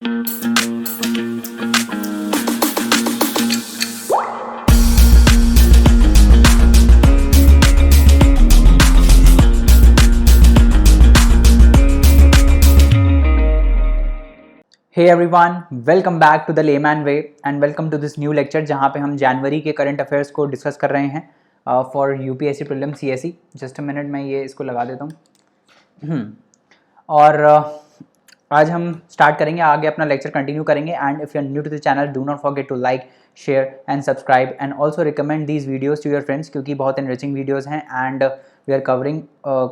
Hey everyone, welcome back to the layman way and welcome to this new lecture जहाँ पे हम जनवरी के current affairs को discuss कर रहे हैं for UPSC prelim CSE. Just a minute में ये इसको लगा देता हूँ। और आज हम स्टार्ट करेंगे, आगे अपना लेक्चर कंटिन्यू करेंगे। And if you are new to the channel, do not forget to like, share and subscribe and also recommend these videos to your friends, क्योंकि बहुत इंटरेस्टिंग वीडियोज़ हैं and we are covering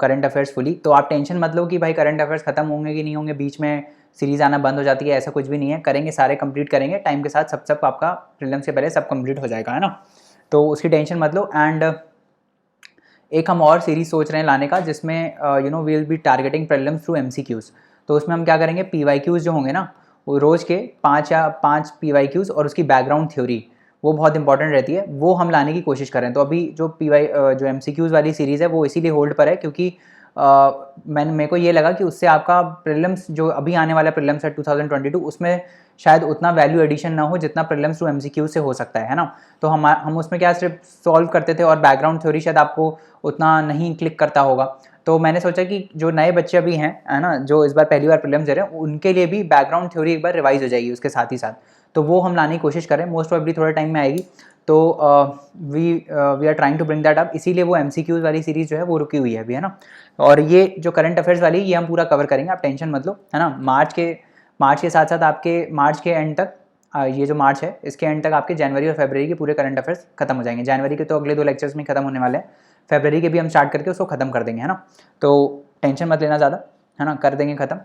current affairs fully. तो आप tension मत लो कि भाई current affairs खत्म होंगे कि नहीं होंगे, बीच में सीरीज़ आना बंद हो जाती है, ऐसा कुछ भी नहीं है। करेंगे, सारे कंप्लीट करेंगे टाइम के साथ, सब आपका प्रीलिम से पहले सब कंप्लीट हो जाएगा, है ना। तो उसकी टेंशन मत लो। एंड एक हम और सीरीज सोच रहे हैं लाने का, जिसमें we will be targeting prelims through MCQs. तो उसमें हम क्या करेंगे, पीवाईक्यूज़ जो होंगे ना, वो रोज़ के 5 पीवाईक्यूज़ और उसकी बैकग्राउंड थ्योरी, वो बहुत इंपॉर्टेंट रहती है, वो हम लाने की कोशिश करें। तो अभी जो एमसीक्यूज़ वाली सीरीज़ है वो इसीलिए होल्ड पर है क्योंकि मेरे को ये लगा कि उससे आपका प्रीलिम्स जो अभी आने वाला प्रीलिम्स है 2022, उसमें शायद उतना वैल्यू एडिशन ना हो जितना प्रीलिम्स टू एमसीक्यू से हो सकता है ना। तो हम उसमें क्या सिर्फ सॉल्व करते थे और बैकग्राउंड थ्योरी शायद आपको उतना नहीं क्लिक करता होगा। तो मैंने सोचा कि जो नए बच्चे अभी हैं, है ना, जो इस बार पहली बार प्रीलिम्स दे रहे हैं, उनके लिए भी बैकग्राउंड थ्योरी एक बार रिवाइज हो जाएगी उसके साथ ही साथ। तो वो हम लाने की कोशिश करें, मोस्ट प्रोबेबली थोड़े टाइम में आएगी। तो we are trying to bring that up, इसीलिए वो एमसीक्यूज वाली सीरीज जो है वो रुकी हुई है अभी, है ना। और ये जो करंट अफेयर्स वाली, ये हम पूरा कवर करेंगे, आप टेंशन मत लो, है ना। मार्च के साथ साथ आपके मार्च के एंड तक, ये जो मार्च है इसके एंड तक आपके जनवरी और फरवरी के पूरे करंट अफेयर्स खत्म हो जाएंगे। जनवरी के तो अगले 2 लेक्चर्स में खत्म होने वाले हैं, फरवरी के भी हम स्टार्ट करके उसको खत्म कर देंगे, है ना। तो टेंशन मत लेना ज़्यादा, है ना, कर देंगे खत्म।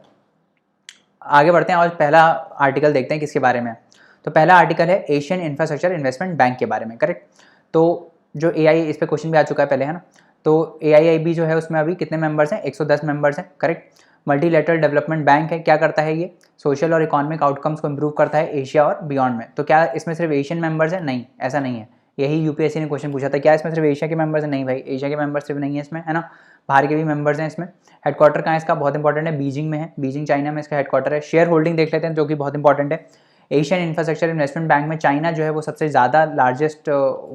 आगे बढ़ते हैं और पहला आर्टिकल देखते हैं किसके बारे में। तो पहला आर्टिकल है एशियन इंफ्रास्ट्रक्चर इन्वेस्टमेंट बैंक के बारे में, करेक्ट। तो जो एआई, इस पर क्वेश्चन भी आ चुका है पहले, है ना। तो एआईआईबी जो है उसमें अभी कितने मेंबर्स हैं, 110 मेंबर्स हैं, करेक्ट। मल्टीलेटरल डेवलपमेंट बैंक है। क्या करता है ये, सोशल और इकोनॉमिक आउटकम्स को इंप्रूव करता है एशिया और बियॉन्ड में। तो क्या इसमें सिर्फ एशियन मेंबर्स हैं, नहीं, ऐसा नहीं है। यही यूपीएससी ने क्वेश्चन पूछा था, क्या इसमें सिर्फ एशिया के मेंबर्स हैं, नहीं भाई, एशिया के मेंबर्स सिर्फ नहीं है इसमें, है ना, बाहर के भी मेंबर्स हैं इसमें। हेडक्वार्टर कहाँ है इसका, बहुत इंपॉर्टेंट है, बीजिंग में है, बीजिंग चाइना में इसका हेडक्वार्टर है। शेयर होल्डिंग देख लेते हैं जो कि बहुत इंपॉर्टेंट है। एशियन इंफ्रास्ट्रक्चर इन्वेस्टमेंट बैंक में चाइना जो है वो सबसे ज़्यादा लार्जेस्ट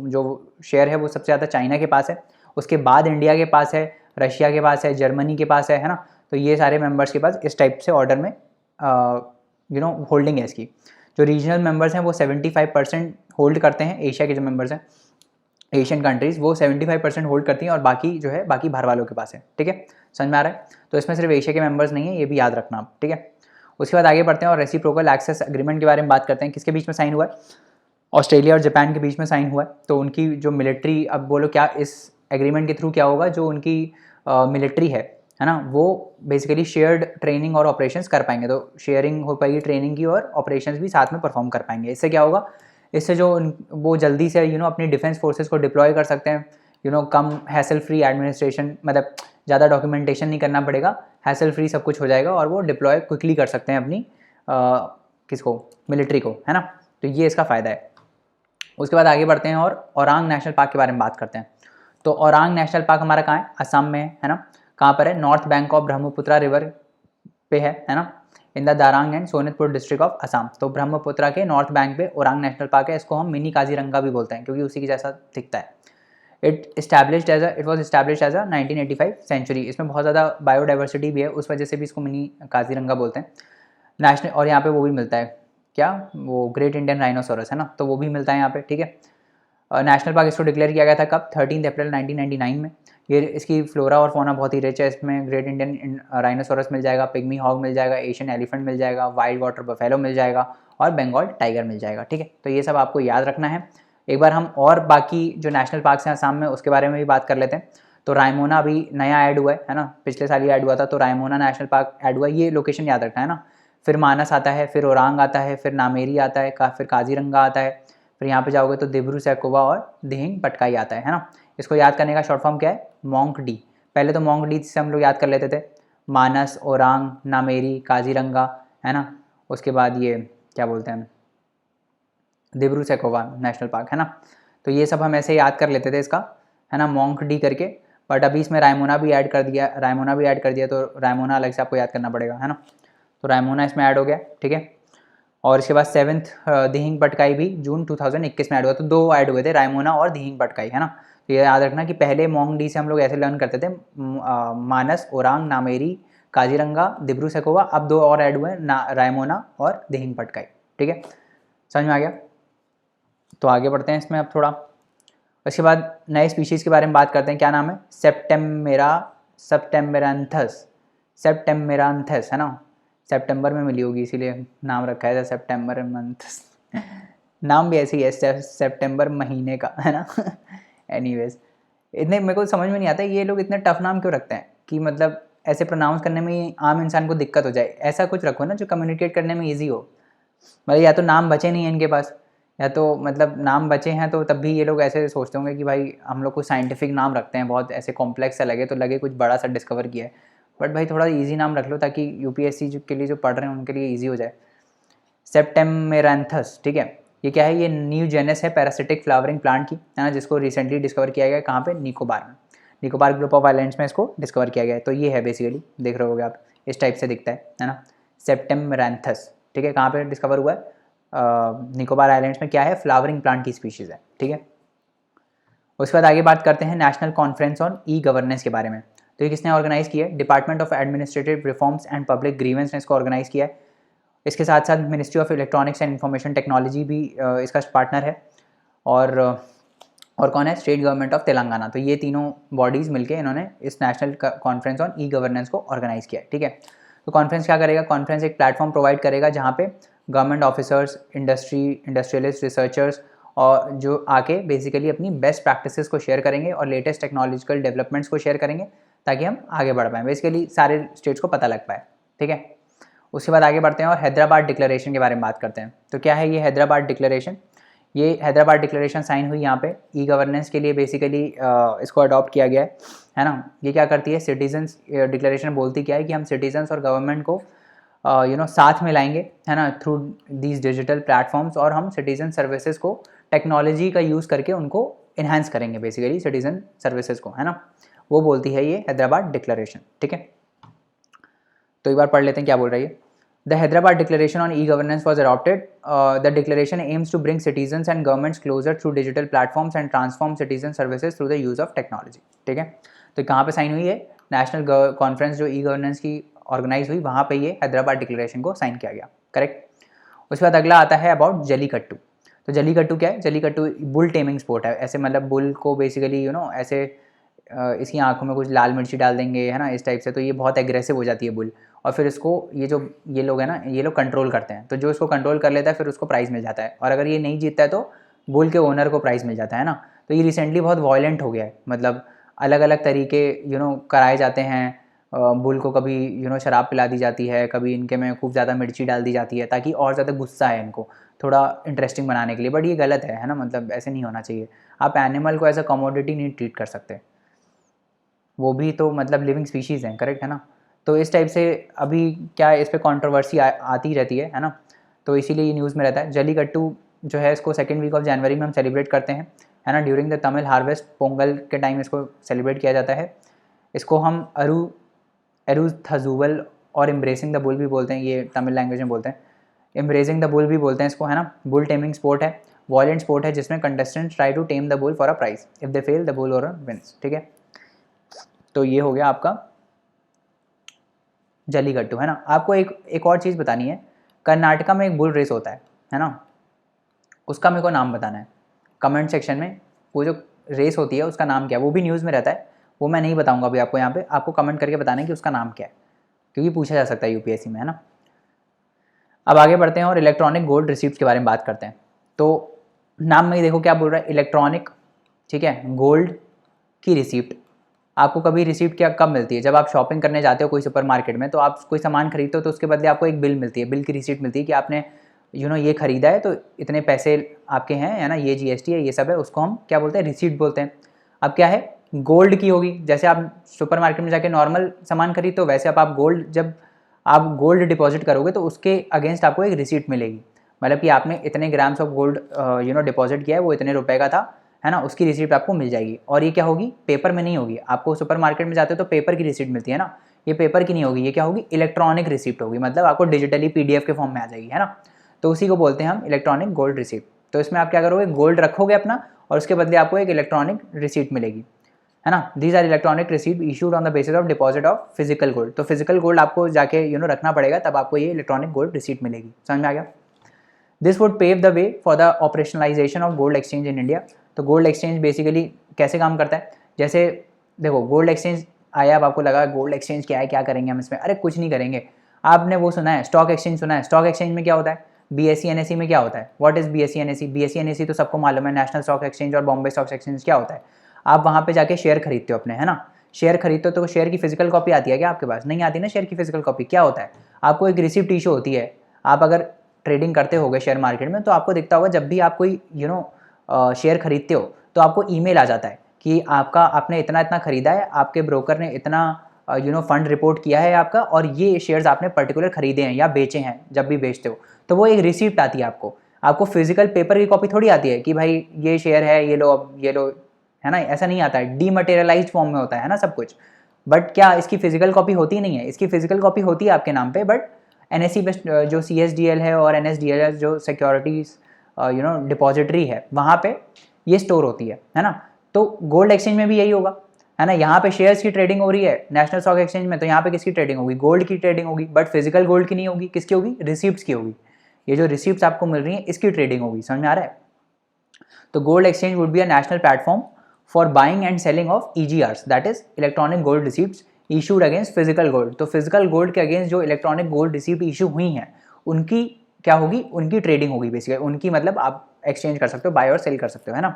जो शेयर है वो सबसे ज़्यादा चाइना के पास है। उसके बाद इंडिया के पास है, रशिया के पास है, जर्मनी के पास है ना। तो ये सारे मेंबर्स के पास इस टाइप से ऑर्डर में होल्डिंग है इसकी। जो रीजनल मेंबर्स हैं वो 75% होल्ड करते हैं। एशिया के जो मेंबर्स हैं, एशियन कंट्रीज़, वो 75% होल्ड करती हैं और बाकी जो है बाकी बाहर वालों के पास है, ठीक है, समझ में आ रहा है। तो इसमें सिर्फ एशिया के मेंबर्स नहीं है, ये भी याद रखना आप, ठीक है। उसके बाद आगे बढ़ते हैं और रेसिप्रोकल एक्सेस एग्रीमेंट के बारे में बात करते हैं। किसके बीच में साइन हुआ है, ऑस्ट्रेलिया और जापान के बीच में साइन हुआ है। तो उनकी जो मिलिट्री, अब बोलो क्या इस एग्रीमेंट के थ्रू क्या होगा, जो उनकी मिलिट्री है ना, वो बेसिकली शेयर्ड ट्रेनिंग और ऑपरेशंस कर पाएंगे। तो शेयरिंग हो पाएगी ट्रेनिंग की और ऑपरेशंस भी साथ में परफॉर्म कर पाएंगे। इससे क्या होगा, इससे जो वो जल्दी से अपनी डिफेंस फोर्सेस को डिप्लॉय कर सकते हैं। कम हैसल फ्री एडमिनिस्ट्रेशन, मतलब ज़्यादा डॉक्यूमेंटेशन नहीं करना पड़ेगा, हैसल फ्री सब कुछ हो जाएगा और वो डिप्लॉय क्विकली कर सकते हैं अपनी किसको, मिलिट्री को, है ना। तो ये इसका फ़ायदा है। उसके बाद आगे बढ़ते हैं और ओरांग नेशनल पार्क के बारे में बात करते हैं। तो ओरांग नेशनल पार्क हमारा कहाँ है, असम में है ना। कहाँ पर है, north bank of Brahmaputra river पे है ना, in the Darrang and Sonitpur district of Assam. तो ब्रह्मपुत्रा के नॉर्थ बैंक पे ओरांग नेशनल पार्क है। इसको हम मिनी काजीरंगा भी बोलते हैं क्योंकि उसी के जैसा दिखता है। It was establish as a 1985 century. इसमें बहुत ज़्यादा बायोडाइवर्सिटी भी है, उस वजह से भी इसको मिनी काजीरंगा बोलते हैं। नेशनल, और यहाँ पे वो भी मिलता है, क्या वो ग्रेट इंडियन राइनोसोरस है ना, तो वो भी मिलता है यहाँ पे, ठीक है। नेशनल पार्क इसको डिक्लेयर किया गया था कब, 13 अप्रैल 1999 में। ये इसकी फ्लोरा और फौना बहुत ही रिच है। इसमें ग्रेट इंडियन राइनोसोरस मिल जाएगा, पिग्मी हॉग मिल जाएगा, एशियन एलिफेंट मिल जाएगा, वाइल्ड वाटर बफेलो मिल जाएगा और बंगाल टाइगर मिल जाएगा, ठीक है। तो ये सब आपको याद रखना है। एक बार हम और बाकी जो नेशनल पार्क्स हैं असम में, उसके बारे में भी बात कर लेते हैं। तो रायमोना अभी नया ऐड हुआ है ना, पिछले साल ही ऐड हुआ था। तो रायमोना नेशनल पार्क ऐड हुआ है, ये लोकेशन याद रखना है ना। फिर मानस आता है, फिर ओरांग आता है, फिर नामेरी आता है, फिर काजीरंगा आता है, फिर यहाँ पे जाओगे तो दिब्रू सैकोवा और दिहिंग पटकाई आता है ना। इसको याद करने का शॉर्ट फॉर्म क्या है, मोंक डी। पहले तो मोंक डी से हम लोग याद कर लेते थे, मानस, ओरांग, नामेरी, काजीरंगा, है ना। उसके बाद ये क्या बोलते हैं, दिब्रू सैकोवा नेशनल पार्क, है ना। तो ये सब हम ऐसे याद कर लेते थे इसका, है ना, मोंक डी करके। बट अभी इसमें रायमोना भी ऐड कर दिया, तो रायमोना अलग से आपको याद करना पड़ेगा, है ना। तो रायमोना इसमें ऐड हो गया, ठीक है। और इसके बाद 7th दिहिंग पटकाई भी जून 2021 में ऐड हुआ। तो 2 ऐड हुए थे, रायमोना और दिहिंग पटकाई, है ना। तो ये याद रखना कि पहले मोंग डी से हम लोग ऐसे लर्न करते थे, मानस, ओरांग, नामेरी, काजीरंगा, दिब्रू सैखोवा। अब 2 और ऐड हुए हैं, रायमोना और दिहिंग पटकाई। ठीक है, समझ में आ गया। तो आगे बढ़ते हैं इसमें अब थोड़ा। उसके बाद नए स्पीशीज़ के बारे में बात करते हैं। क्या नाम है? सेप्टेमेरांथस, सेप्टेमेरांथस, है ना। सितंबर में मिली होगी इसीलिए नाम रखा है सितंबर मंथ। नाम भी ऐसे ही है, सितंबर महीने का, है ना। एनीवेज, इतने मेरे को समझ में नहीं आता ये लोग इतने टफ नाम क्यों रखते हैं कि मतलब ऐसे प्रोनाउंस करने में आम इंसान को दिक्कत हो जाए। ऐसा कुछ रखो ना जो कम्युनिकेट करने में ईजी हो। मतलब या तो नाम बचे नहीं है इनके पास, या तो मतलब नाम बचे हैं तो तब भी ये लोग ऐसे सोचते होंगे कि भाई हम लोग कुछ साइंटिफिक नाम रखते हैं, बहुत ऐसे कॉम्प्लेक्स सा लगे तो लगे कुछ बड़ा सा डिस्कवर किया है। बट भाई थोड़ा इजी नाम रख लो ताकि यूपीएससी के लिए जो पढ़ रहे हैं उनके लिए इजी हो जाए। सेप्टेमेरांथस, ठीक है। ये क्या है? ये न्यू जेनस है पैरासिटिक फ्लावरिंग प्लांट की, है ना, जिसको रिसेंटली डिस्कवर किया गया है। कहाँ पे? निकोबार में, निकोबार ग्रुप ऑफ आइलैंड्स में इसको डिस्कवर किया गया है। तो ये है बेसिकली, देख रहे होगे आप, इस टाइप से दिखता है ना, सेप्टेमेरांथस। ठीक है, कहाँ पे डिस्कवर हुआ है? निकोबार आइलैंड्स में। क्या है? फ्लावरिंग प्लांट की स्पीशीज़ है। ठीक है, उसके बाद आगे बात करते हैं national conference on e governance के बारे में। तो ये किसने ऑर्गेनाइज किया है? Department of administrative reforms and public grievance ने इसको ऑर्गेनाइज किया है। इसके साथ साथ ministry of electronics and information technology भी इसका पार्टनर है। और कौन है? State government of Telangana. तो ये तीनों बॉडीज़ मिलके इन्होंने इस national conference on e governance को ऑर्गेनाइज किया है। ठीक है, तो कॉन्फ्रेंस क्या करेगा? कॉन्फ्रेंस एक प्लेटफॉर्म प्रोवाइड करेगा जहाँ पे गवर्नमेंट ऑफिसर्स, इंडस्ट्रियलिस्ट, रिसर्चर्स और जो आके बेसिकली अपनी बेस्ट प्रैक्टिसेस को शेयर करेंगे और लेटेस्ट टेक्नोलॉजिकल डेवलपमेंट्स को शेयर करेंगे ताकि हम आगे बढ़ पाएँ, बेसिकली सारे स्टेट्स को पता लग पाए। ठीक है, उसके बाद आगे बढ़ते हैं और हैदराबाद डिक्लेरेशन के बारे में बात करते हैं। तो क्या है ये हैदराबाद डिक्लेरेशन? ये हैदराबाद डिक्लेरेशन साइन हुई यहाँ पे ई गवर्नेंस के लिए, बेसिकली इसको अडॉप्ट किया गया है ना। ये क्या करती है? सिटीजन्स डिक्लेरेशन बोलती क्या है कि हम सिटीजन्स और गवर्नमेंट को साथ में लाएंगे, है ना, थ्रू दीज डिजिटल प्लेटफॉर्म्स, और हम सिटीजन सर्विसेज को टेक्नोलॉजी का यूज़ करके उनको इन्हांस करेंगे, बेसिकली सिटीजन सर्विसेज को, है ना। वो बोलती है ये हैदराबाद डिक्लेरेशन। ठीक है, तो एक बार पढ़ लेते हैं क्या बोल रही है। The Hyderabad Declaration on E-Governance was adopted. The declaration aims to bring citizens and governments closer through digital platforms and transform citizen services through the use of technology. ठीक है, तो कहाँ पे साइन हुई है? नेशनल कॉन्फ्रेंस जो e governance की organise हुई वहाँ पे ये हैदराबाद डिक्लेरेशन को साइन किया गया। करेक्ट। उसके बाद अगला आता है अबाउट जलीकट्टू। तो जलीकट्टू क्या है? जलीकट्टू बुल टेमिंग स्पोर्ट है। ऐसे मतलब बुल को बेसिकली ऐसे इसकी आंखों में कुछ लाल मिर्ची डाल देंगे, है ना, इस टाइप से, तो ये बहुत एग्रेसिव हो जाती है बुल, और फिर इसको ये लोग हैं ना, ये लोग कंट्रोल करते हैं। तो जो इसको कंट्रोल कर लेता है फिर उसको प्राइज़ मिल जाता है, और अगर ये नहीं जीतता है तो बुल के ओनर को प्राइज़ मिल जाता है ना। तो ये रिसेंटली बहुत वायलेंट हो गया है, मतलब अलग अलग तरीके कराए जाते हैं बुल को। कभी शराब पिला दी जाती है, कभी इनके में खूब ज़्यादा मिर्ची डाल दी जाती है ताकि और ज़्यादा गुस्सा है इनको, थोड़ा इंटरेस्टिंग बनाने के लिए। बट ये गलत है ना, मतलब ऐसे नहीं होना चाहिए। आप एनिमल को एज अ कमोडिटी नहीं ट्रीट कर सकते, वो भी तो मतलब लिविंग स्पीशीज़ हैं, करेक्ट है ना। तो इस टाइप से अभी क्या है, इस पर कॉन्ट्रोवर्सी आती रहती है ना, तो इसीलिए ये न्यूज़ में रहता है। जलीकट्टू जो है इसको 2nd वीक ऑफ जनवरी में हम सेलिब्रेट करते हैं, है ना, during the Tamil harvest, Pongal के टाइम इसको सेलिब्रेट किया जाता है। इसको हम एरुथजुवल और एम्ब्रेसिंग द बुल भी बोलते हैं, ये तमिल लैंग्वेज में बोलते हैं। एम्ब्रेसिंग द बुल भी बोलते हैं इसको, है ना। बुल टेमिंग स्पोर्ट है, वॉयलेंट स्पोर्ट है जिसमें contestants try to tame the bull for a prize, if they fail the bull और विंस। ठीक है, तो ये हो गया आपका जलीकट्टू, है ना। आपको एक और चीज़ बतानी है। कर्नाटका में एक बुल रेस होता है ना, उसका मेरे को नाम बताना है कमेंट सेक्शन में। वो जो रेस होती है उसका नाम क्या है? वो भी न्यूज़ में रहता है, वो मैं नहीं बताऊंगा अभी आपको। यहाँ पे आपको कमेंट करके बताना है कि उसका नाम क्या है, क्योंकि पूछा जा सकता है यूपीएससी में, है ना। अब आगे बढ़ते हैं और इलेक्ट्रॉनिक गोल्ड रिसिप्ट के बारे में बात करते हैं। तो नाम में ही देखो क्या बोल रहा है, इलेक्ट्रॉनिक, ठीक है, गोल्ड की रिसिप्ट। आपको कभी रिसिप्ट क्या कब मिलती है? जब आप शॉपिंग करने जाते हो कोई सुपरमार्केट में, तो आप कोई सामान खरीदते हो तो उसके बदले आपको एक बिल मिलती है, बिल की रिसिप्ट मिलती है कि आपने ये खरीदा है तो इतने पैसे आपके हैं, है ना, ये जीएसटी है, ये सब है, उसको हम क्या बोलते हैं? रिसिप्ट बोलते हैं। अब क्या है? गोल्ड की होगी, जैसे आप सुपरमार्केट में जाके नॉर्मल सामान खरीदते हो, वैसे आप गोल्ड, जब आप गोल्ड डिपॉजिट करोगे तो उसके अगेंस्ट आपको एक रिसिप्ट मिलेगी, मतलब कि आपने इतने ग्राम्स ऑफ गोल्ड डिपॉजिट किया है, वो इतने रुपए का था, है ना, उसकी रिसिप्ट आपको मिल जाएगी। और ये क्या होगी? पेपर में नहीं होगी। आपको सुपरमार्केट में जाते हो तो पेपर की रिसिप्ट मिलती है ना, ये पेपर की नहीं होगी, ये क्या होगी? इलेक्ट्रॉनिक रिसिप्ट होगी, मतलब आपको डिजिटली पीडीएफ के फॉर्म में आ जाएगी, है ना। तो उसी को बोलते हैं हम इलेक्ट्रॉनिक गोल्ड रिसीप्ट। तो इसमें आप क्या करोगे, गोल्ड रखोगे अपना और उसके बदले आपको एक इलेक्ट्रॉनिक रिसीप्ट मिलेगी, है ना। These are electronic receipt issued on the basis of deposit of physical gold. तो फिजिकल गोल्ड आपको जाके रखना पड़ेगा, तब आपको ये इलेक्ट्रॉनिक गोल्ड रिसीप्ट मिलेगी। समझ में आ गया। This would pave the way for the operationalisation of gold exchange in India. तो गोल्ड एक्सचेंज बेसिकली कैसे काम करता है, जैसे देखो गोल्ड एक्सचेंज आया, अब आपको लगा गोल्ड एक्सचेंज क्या है, क्या करेंगे हम इसमें, अरे कुछ नहीं करेंगे। आपने वो सुना है स्टॉक एक्सचेंज, सुना है स्टॉक एक्सचेंज में क्या होता है, BSE NSE में क्या होता है, what is BSE NSE, BSE NSE तो सबको मालूम है, नेशनल स्टॉक एक्सचेंज और बॉम्बे स्टॉक एक्सचेंज क्या होता है। आप वहाँ पे जाके शेयर खरीदते हो अपने, है ना, शेयर खरीदते हो तो शेयर की फिजिकल कॉपी आती है क्या आपके पास, नहीं आती ना शेयर की फिजिकल कॉपी। क्या होता है, आपको एक रिसिप्ट इशू होती है। आप अगर ट्रेडिंग करते होगे शेयर मार्केट में तो आपको दिखता होगा जब भी आप कोई शेयर खरीदते हो तो आपको ईमेल आ जाता है कि आपने इतना इतना खरीदा है, आपके ब्रोकर ने इतना फंड रिपोर्ट किया है आपका, और ये शेयर्स आपने पर्टिकुलर खरीदे हैं या बेचे हैं। जब भी बेचते हो तो वो एक रिसिप्ट आती है आपको फिजिकल पेपर की कॉपी थोड़ी आती है कि भाई ये शेयर है, ये लो, अब ये लो, है ना, ऐसा नहीं आता है। डीमटेरियलाइज्ड फॉर्म में होता है ना सब कुछ। बट क्या इसकी फिजिकल कॉपी होती नहीं है, इसकी फिजिकल कॉपी होती है आपके नाम पे, बट NSE जो CSDL है और NSDL जो सिक्योरिटीज डिपॉजिटरी है, वहाँ पे ये स्टोर होती है ना। तो गोल्ड एक्सचेंज में भी यही होगा, है ना। यहाँ पे शेयर्स की ट्रेडिंग हो रही है नेशनल स्टॉक एक्सचेंज में, तो यहाँ पे किसकी ट्रेडिंग होगी, गोल्ड की ट्रेडिंग होगी, बट फिजिकल गोल्ड की नहीं होगी, किसकी होगी, रिसिप्ट्स की होगी। ये जो रिसिप्ट्स आपको मिल रही है इसकी ट्रेडिंग होगी। समझ में आ रहा है। तो gold exchange would be a national platform for buying and selling of EGRs, that is electronic gold receipts issued against physical gold. तो फिजिकल गोल्ड के अगेंस्ट जो इलेक्ट्रॉनिक गोल्ड रिसिप्ट इशू हुई हैं उनकी क्या होगी, उनकी ट्रेडिंग होगी बेसिकली। उनकी मतलब आप एक्सचेंज कर सकते हो, बाय और सेल कर सकते हो, है ना।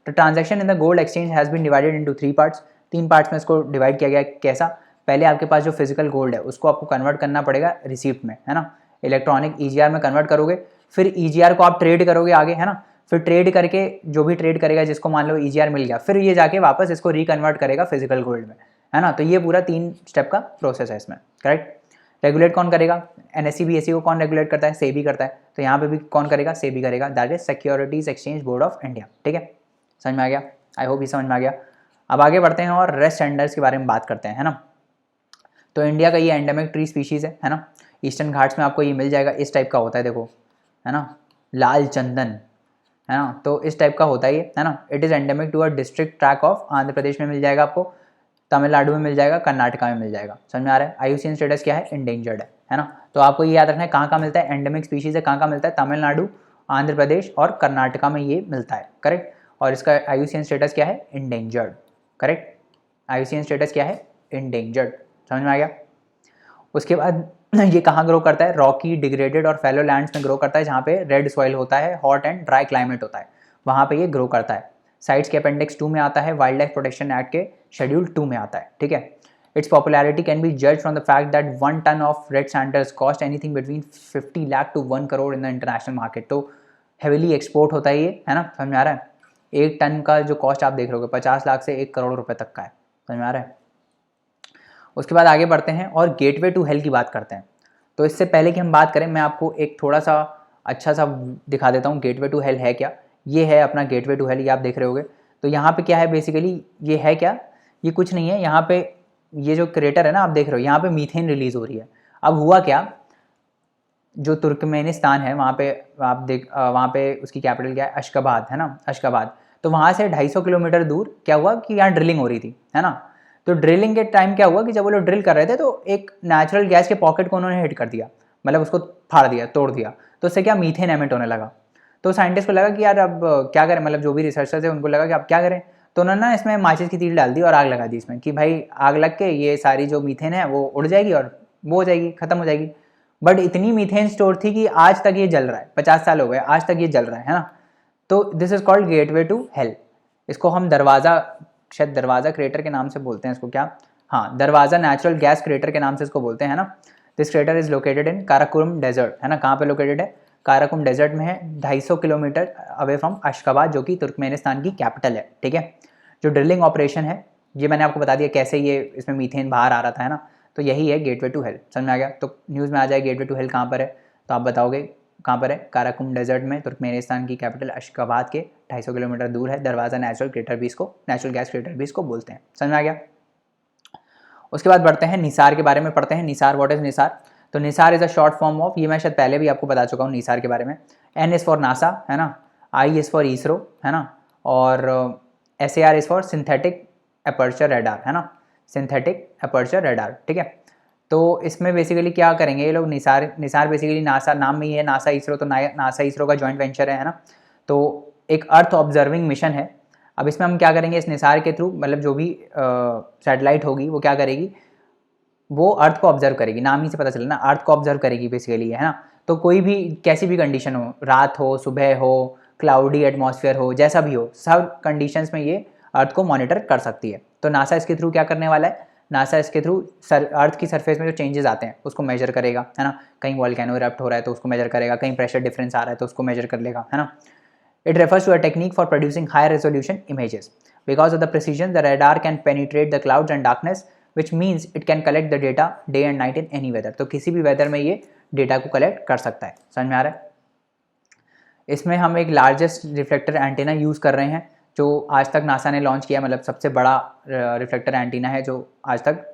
तो transaction in the gold exchange has been divided into 3 parts. 3 parts में इसको डिवाइड किया गया। कैसा, पहले आपके पास जो फिजिकल गोल्ड है उसको आपको कन्वर्ट करना पड़ेगा रिसिप्ट में, है ना, इलेक्ट्रॉनिक EGR में कन्वर्ट करोगे, फिर EGR को आप ट्रेड करोगे आगे, है ना, फिर ट्रेड करके जो भी ट्रेड करेगा जिसको मान लो EGR मिल गया, फिर ये जाके वापस इसको रिकन्वर्ट करेगा फिजिकल गोल्ड में, है ना। तो ये पूरा 3 स्टेप का प्रोसेस है इसमें, करेक्ट। रेगुलेट कौन करेगा, NSE BSE को कौन रेगुलेट करता है, सेबी करता है। तो यहाँ पे भी कौन करेगा, सेबी करेगा, that is securities exchange board of India. ठीक है, समझ में आ गया, आई होप ये समझ में आ गया। अब आगे बढ़ते हैं और रेस्ट स्टैंडर्ड्स के बारे में बात करते हैं, है ना। तो इंडिया का ये एंडेमिक ट्री स्पीशीज़ है ना। ईस्टर्न घाट्स में आपको ये मिल जाएगा, इस टाइप का होता है, देखो, है ना, लाल चंदन, है ना। तो इस टाइप का होता है ये, है ना। It is endemic to a district track of Andhra Pradesh में मिल जाएगा आपको, तमिलनाडु में मिल जाएगा, कर्नाटका में मिल जाएगा। समझ में आ रहा है। IUCN स्टेटस क्या है, इंडेंजर्ड है ना। तो आपको ये याद रखना है कहाँ मिलता है, एंडेमिक स्पीशीज़ है, कहाँ मिलता है, तमिलनाडु, आंध्र प्रदेश और कर्नाटका में ये मिलता है, करेक्ट। और इसका IUCN स्टेटस क्या है, इंडेंजर्ड, करेक्ट। IUCN स्टेटस क्या है, इंडेंजर्ड। समझ में आ गया। उसके बाद ये कहाँ ग्रो करता है, रॉकी, डिग्रेडेड और फैलो लैंड्स में ग्रो करता है, जहाँ पे रेड सॉइल होता है, हॉट एंड ड्राई क्लाइमेट होता है, वहाँ पे ये ग्रो करता है। साइट्स के अपेंडिक्स 2 में आता है, वाइल्ड लाइफ प्रोटेक्शन एक्ट के शेड्यूल 2 में आता है। ठीक है। इट्स पॉपुलैरिटी कैन बी जज from the fact that 1 ton of red sandals cost anything between 50 lakh to 1 crore in the international market. तो हेविली एक्सपोर्ट होता है ये, है ना, समझ में आ रहा है। 1 टन का जो कॉस्ट आप देख रहे हो 50 लाख से 1 करोड़ रुपए तक का है, समझ में आ रहा है। उसके बाद आगे बढ़ते हैं और गेटवे टू हेल की बात करते हैं। तो इससे पहले कि हम बात करें, मैं आपको एक थोड़ा सा अच्छा सा दिखा देता हूँ गेटवे टू हेल है क्या। ये है अपना गेटवे टू हेल, ये आप देख रहे होगे। तो यहाँ पे क्या है बेसिकली, ये है क्या, ये कुछ नहीं है। यहाँ पे ये जो क्रेटर है ना आप देख रहे हो, यहाँ पे मीथेन रिलीज हो रही है। अब हुआ क्या, जो तुर्कमेनिस्तान है वहाँ पे आप वहाँ पे उसकी कैपिटल क्या है, अशगाबाद, है ना, अशगाबाद। तो वहाँ से 250 किलोमीटर दूर क्या हुआ कि यहाँ ड्रिलिंग हो रही थी, है ना। तो ड्रिलिंग के टाइम क्या हुआ कि जब वो लोग ड्रिल कर रहे थे तो एक नेचुरल गैस के पॉकेट को उन्होंने हिट कर दिया, मतलब उसको फाड़ दिया, तोड़ दिया। तो उससे क्या मीथेन एमिट होने लगा। तो साइंटिस्ट को लगा कि यार अब क्या करें, मतलब जो भी रिसर्चर्स है उनको लगा कि अब क्या करें। तो उन्होंने ना इसमें माचिस की तीर डाल दी और आग लगा दी इसमें, कि भाई आग लग के ये सारी जो मीथेन है वो उड़ जाएगी और वो हो जाएगी, खत्म हो जाएगी। बट इतनी मीथेन स्टोर थी कि आज तक ये जल रहा है, 50 साल हो गए, आज तक ये जल रहा है ना। तो this is called gateway to hell. इसको हम दरवाज़ा, शायद दरवाज़ा क्रेटर के नाम से बोलते हैं इसको, क्या, हाँ, दरवाज़ा नेचुरल गैस क्रेटर के नाम से इसको बोलते हैं, ना। This crater is located in Karakoram desert, है ना। कहाँ पे लोकेटेड है, काराकोरम डेजर्ट में है, 250 किलोमीटर अवे फ्रॉम अशगाबाद, जो कि तुर्कमेनिस्तान की कैपिटल है। ठीक है। जो ड्रिलिंग ऑपरेशन है ये मैंने आपको बता दिया कैसे ये इसमें मीथेन बाहर आ रहा था, है ना। तो यही है गेटवे टू हेल, समझ में आ गया। तो न्यूज़ में आ जाए गेटवे टू हेल कहाँ पर है, तो आप बताओगे कहाँ पर है, काराकोरम डेजर्ट में, तुर्कमेनिस्तान की कैपिटल अशगाबाद के 250 किलोमीटर दूर है। दरवाज़ा नेचुरल क्रेटर भी इसको, नेचुरल गैस क्रेटर भी इसको बोलते हैं, समझ में आ गया। उसके बाद बढ़ते हैं निसार के बारे में पढ़ते हैं। NISAR, what is NISAR. तो NISAR is a short form of, ये मैं शायद पहले भी आपको बता चुका हूँ निसार के बारे में। एन इज़ फॉर नासा, है ना, आई इज़ फॉर इसरो, है ना, और S A R is for synthetic aperture radar, है ना, सिंथेटिक अपर्चर रेडार, ठीक है। तो इसमें बेसिकली क्या करेंगे ये लोग, निसार बेसिकली नासा, नाम में ही है नासा इसरो, तो नासा इसरो का जॉइंट वेंचर है ना। तो एक अर्थ ऑब्जर्विंग मिशन है। अब इसमें हम क्या करेंगे, इस निसार के थ्रू, मतलब जो भी सैटेलाइट होगी वो क्या करेगी, वो अर्थ को ऑब्जर्व करेगी, नाम ही से पता चला ना, अर्थ को ऑब्जर्व करेगी बेसिकली, है ना। तो कोई भी कैसी भी कंडीशन हो, रात हो, सुबह हो, क्लाउडी एटमॉस्फेयर हो, जैसा भी हो, सब कंडीशंस में ये अर्थ को मॉनिटर कर सकती है। तो नासा इसके थ्रू क्या करने वाला है, नासा इसके थ्रू अर्थ की सरफेस में जो चेंजेस आते हैं उसको मेजर करेगा, है ना। कहीं वॉल्केनो इरप्ट हो रहा है तो उसको मेजर करेगा, कहीं प्रेशर डिफरेंस आ रहा है तो उसको मेजर कर लेगा, है ना। It refers to a technique for producing high resolution images. Because of the precision, the radar can penetrate the clouds and darkness, which means it can collect the data day and night in any weather. तो किसी भी weather में ये data को collect कर सकता है, समझ में आ रहा है। इसमें हम एक लार्जेस्ट रिफ्लेक्टर एंटीना यूज़ कर रहे हैं जो आज तक नासा ने लॉन्च किया, मतलब सबसे बड़ा रिफ्लेक्टर एंटीना है जो आज तक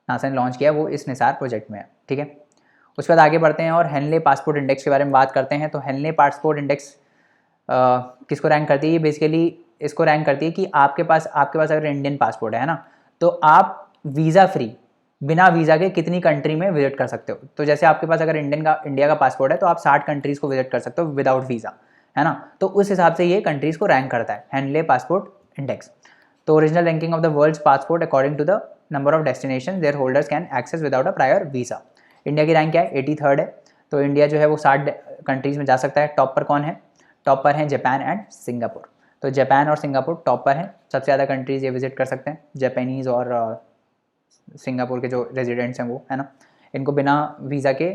नासा ने लॉन्च किया, वो इस निसार प्रोजेक्ट में है, ठीक है। उसके बाद आगे बढ़ते हैं और हेनले पासपोर्ट इंडेक्स के बारे में बात करते हैं। तो हेनले पासपोर्ट इंडेक्स किसको रैंक करती है, ये बेसिकली इसको रैंक करती है कि आपके पास अगर इंडियन पासपोर्ट है ना, तो आप वीज़ा फ्री, बिना वीज़ा के कितनी कंट्री में विजिट कर सकते हो। तो जैसे आपके पास अगर इंडिया का पासपोर्ट है तो आप 60 कंट्रीज़ को विजिट कर सकते हो विदाउट वीज़ा, है ना। तो उस हिसाब से ये कंट्रीज़ को रैंक करता है, हेनले पासपोर्ट इंडेक्स। तो original ranking of the world's passport according to the number of destination their holders can access without a prior visa. India की रैंक क्या है, 83rd है। तो इंडिया जो है वो 60 कंट्रीज़ में जा सकता है। टॉप पर कौन है, टॉप पर हैं जापान एंड सिंगापुर। तो जापान और सिंगापुर टॉप पर हैं, सबसे ज़्यादा कंट्रीज़ ये विजिट कर सकते हैं, जापानीज़ और सिंगापुर के जो रेजिडेंट्स हैं वो, है ना, इनको बिना वीज़ा के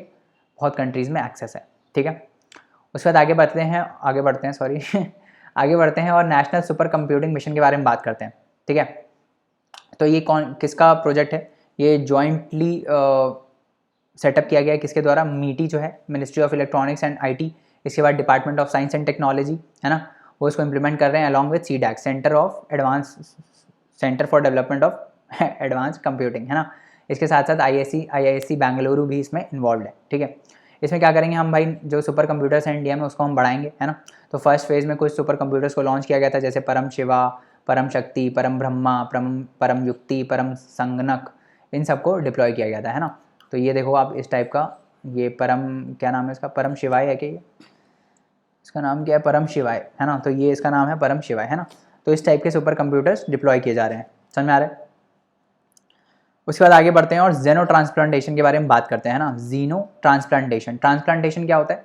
बहुत कंट्रीज़ में एक्सेस है, ठीक है। उसके बाद आगे बढ़ते हैं आगे बढ़ते हैं और नेशनल सुपर कंप्यूटिंग मिशन के बारे में बात करते हैं, ठीक है। तो ये किसका प्रोजेक्ट है, ये जॉइंटली सेटअप किया गया है, किसके द्वारा, मीटी जो है, ministry of electronics and IT, इसके बाद department of science and technology, है ना, वो इसको इम्प्लीमेंट कर रहे हैं along with CDAC, centre for development of advance computing, है ना। इसके साथ साथ आईआईएससी बेंगलुरु भी इसमें इन्वॉल्व है, ठीक है। इसमें क्या करेंगे हम भाई, जो सुपर कंप्यूटर्स हैं इंडिया में उसको हम बढ़ाएंगे, है ना। तो फर्स्ट फेज़ में कुछ सुपर कंप्यूटर्स को लॉन्च किया गया था, जैसे परम शिवा, परम शक्ति, परम ब्रह्मा, परम युक्ति, परम संगणक, इन सबको डिप्लॉय किया गया था, है ना। तो ये देखो आप इस टाइप का, ये परम, क्या नाम है इसका, परम शिवाय है कि इसका नाम क्या है, परम शिवाय, है ना। तो ये इसका नाम है परम शिवाय, है ना। तो इस टाइप के सुपर कंप्यूटर्स डिप्लॉय किए जा रहे हैं, समझ में आ रहा है। उसके बाद आगे बढ़ते हैं और जेनो ट्रांसप्लांटेशन के बारे में बात करते हैं, ना। जीनो ट्रांसप्लांटेशन, ट्रांसप्लांटेशन क्या होता है,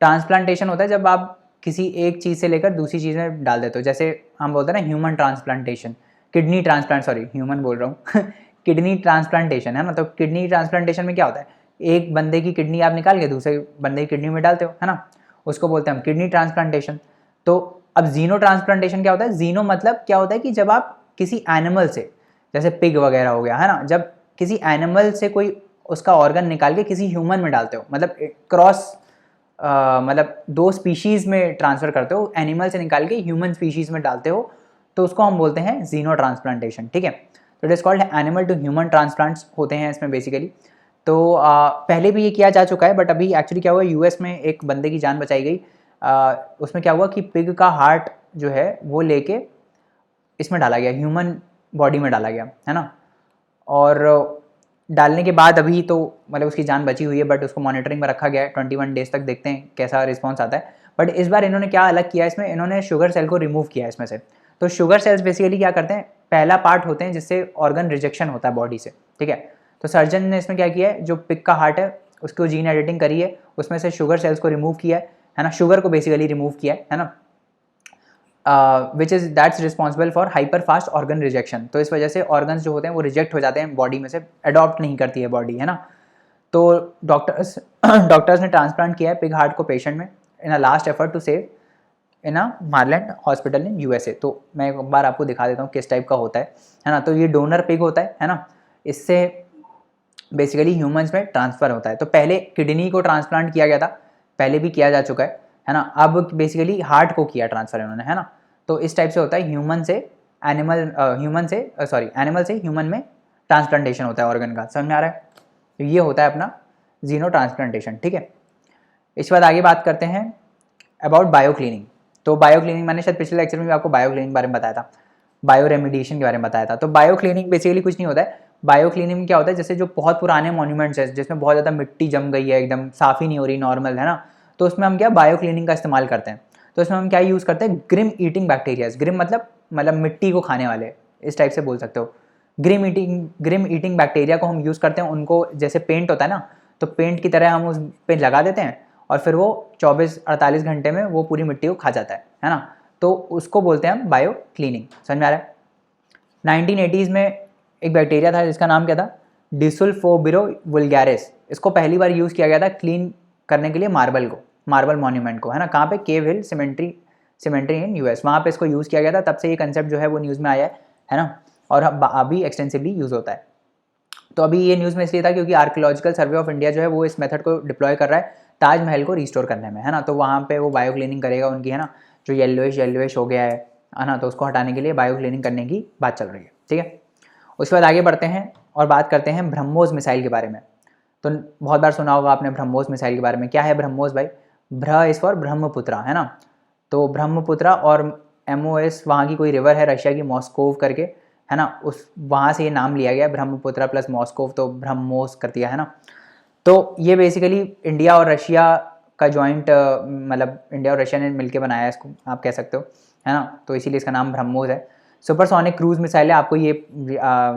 ट्रांसप्लांटेशन होता है जब आप किसी एक चीज़ से लेकर दूसरी चीज़ में डाल देते हो। जैसे हम बोलते हैं ना human transplantation, kidney transplant, sorry human बोल रहा हूँ किडनी ट्रांसप्लांटेशन, है ना। तो किडनी ट्रांसप्लांटेशन में क्या होता है, एक बंदे की किडनी आप निकाल के दूसरे बंदे की किडनी में डालते हो, है ना, उसको बोलते हैं हम किडनी ट्रांसप्लांटेशन। तो अब जीनो ट्रांसप्लांटेशन क्या होता है, जीनो मतलब क्या होता है कि जब आप किसी एनिमल से, जैसे पिग वगैरह हो गया, है ना, जब किसी एनिमल से कोई उसका ऑर्गन निकाल के किसी ह्यूमन में डालते हो, मतलब क्रॉस, मतलब दो स्पीशीज़ में ट्रांसफ़र करते हो, एनिमल से निकाल के ह्यूमन स्पीशीज़ में डालते हो, तो उसको हम बोलते हैं जीनो ट्रांसप्लांटेशन, ठीक है। तो it is called animal to human transplants होते हैं इसमें बेसिकली। तो पहले भी ये किया जा चुका है, बट अभी एक्चुअली क्या हुआ, यूएस में एक बंदे की जान बचाई गई। उसमें क्या हुआ कि पिग का हार्ट जो है वो लेके इसमें डाला गया, ह्यूमन बॉडी में डाला गया, है ना। और डालने के बाद अभी तो मतलब उसकी जान बची हुई है, बट उसको मॉनिटरिंग में रखा गया है 21 डेज तक, देखते हैं कैसा रिस्पॉन्स आता है। बट इस बार इन्होंने क्या अलग किया, इसमें इन्होंने शुगर सेल को रिमूव किया है इसमें से। तो शुगर सेल्स बेसिकली क्या करते हैं, पहला पार्ट होते हैं जिससे ऑर्गन रिजेक्शन होता है बॉडी से, ठीक है। तो सर्जन ने इसमें क्या किया है, जो पिग का हार्ट है उसको जीन एडिटिंग करी है, उसमें से शुगर सेल्स को रिमूव किया है ना, शुगर को बेसिकली रिमूव किया है ना, which is that's responsible for hyper fast organ rejection. तो इस वजह से ऑर्गन्स जो होते हैं वो रिजेक्ट हो जाते हैं बॉडी में से, अडॉप्ट नहीं करती है बॉडी, है ना। तो डॉक्टर्स ने ट्रांसप्लांट किया है पिग हार्ट को पेशेंट में in a last effort to save in a Maryland hospital in USA. तो मैं एक बार आपको दिखा देता हूँ किस टाइप का होता है ना। तो ये डोनर पिग होता है ना, इससे बेसिकली ह्यूमंस में ट्रांसफ़र होता है। तो पहले किडनी को ट्रांसप्लांट किया गया था, पहले भी किया जा चुका है ना। अब बेसिकली हार्ट को किया ट्रांसफ़र इन्होंने, है ना। तो इस टाइप से होता है, एनिमल से ह्यूमन में ट्रांसप्लांटेशन होता है ऑर्गन का, समझ में आ रहा है। तो ये होता है अपना जीनो ट्रांसप्लांटेशन, ठीक है। इसके बाद आगे बात करते हैं अबाउट बायो क्लीनिंग। तो बायो क्लीनिंग मैंने शायद पिछले लेक्चर में भी आपको बायो क्लीनिंग के बारे में बताया था, बायो रेमिडिएशन के बारे में बताया था। तो बायो क्लीनिंग बेसिकली कुछ नहीं होता है। बायो क्लीनिंग में क्या होता है, जैसे जो बहुत पुराने मॉन्यूमेंट्स है जिसमें बहुत ज़्यादा मिट्टी जम गई है, एकदम साफ ही नहीं हो रही, नॉर्मल है ना, तो उसमें हम क्या बायो क्लीनिंग का इस्तेमाल करते हैं। तो इसमें हम क्या यूज़ करते हैं, ग्रिम ईटिंग बैक्टीरियाज। ग्रिम मतलब मिट्टी को खाने वाले, इस टाइप से बोल सकते हो। ग्रिम ईटिंग बैक्टीरिया को हम यूज़ करते हैं, उनको जैसे पेंट होता है ना, तो पेंट की तरह हम उस पे लगा देते हैं और फिर वो 24-48 घंटे में वो पूरी मिट्टी को खा जाता है ना। तो उसको बोलते हैं हम बायो क्लीनिंग। समझ में आ रहा है। 1980s में एक बैक्टीरिया था जिसका नाम क्या था, डिसल्फोबिरो वुल्गारिस। इसको पहली बार यूज़ किया गया था क्लीन करने के लिए मार्बल मॉन्यूमेंट को, है ना। कहाँ पे, केव हिल सिमेंट्री इन यूएस, वहाँ पे इसको यूज़ किया गया था। तब से ये कंसेप्ट जो है वो न्यूज़ में आया है ना, और अभी एक्सटेंसिवली यूज़ होता है। तो अभी ये न्यूज़ में इसलिए था क्योंकि आर्कियोलॉजिकल सर्वे ऑफ इंडिया जो है वो इस मेथड को डिप्लॉय कर रहा है ताजमहल को रिस्टोर करने में, है ना। तो वहाँ पे वो बायो क्लीनिंग करेगा उनकी, है ना, जो येलोइश हो गया है ना, तो उसको हटाने के लिए बायो क्लीनिंग करने की बात चल रही है, ठीक है। उसके बाद आगे बढ़ते हैं और बात करते हैं ब्रह्मोस मिसाइल के बारे में। तो बहुत बार सुना होगा आपने ब्रह्मोस मिसाइल के बारे में। क्या है ब्रह्मोस भाई, ब्रह इज़ फॉर ब्रह्मपुत्रा, है ना। तो ब्रह्मपुत्रा और MOS वहाँ की कोई रिवर है रशिया की, मॉस्कोव करके, है ना, उस वहाँ से ये नाम लिया गया, ब्रह्मपुत्रा प्लस मॉस्कोव, तो ब्रह्मोस कर दिया, है ना। तो ये बेसिकली इंडिया और रशिया का जॉइंट, मतलब इंडिया और रशिया ने मिलकर बनाया है इसको, आप कह सकते हो, है ना। तो इसीलिए इसका नाम ब्रह्मोस है। सुपरसोनिक क्रूज मिसाइल है, आपको ये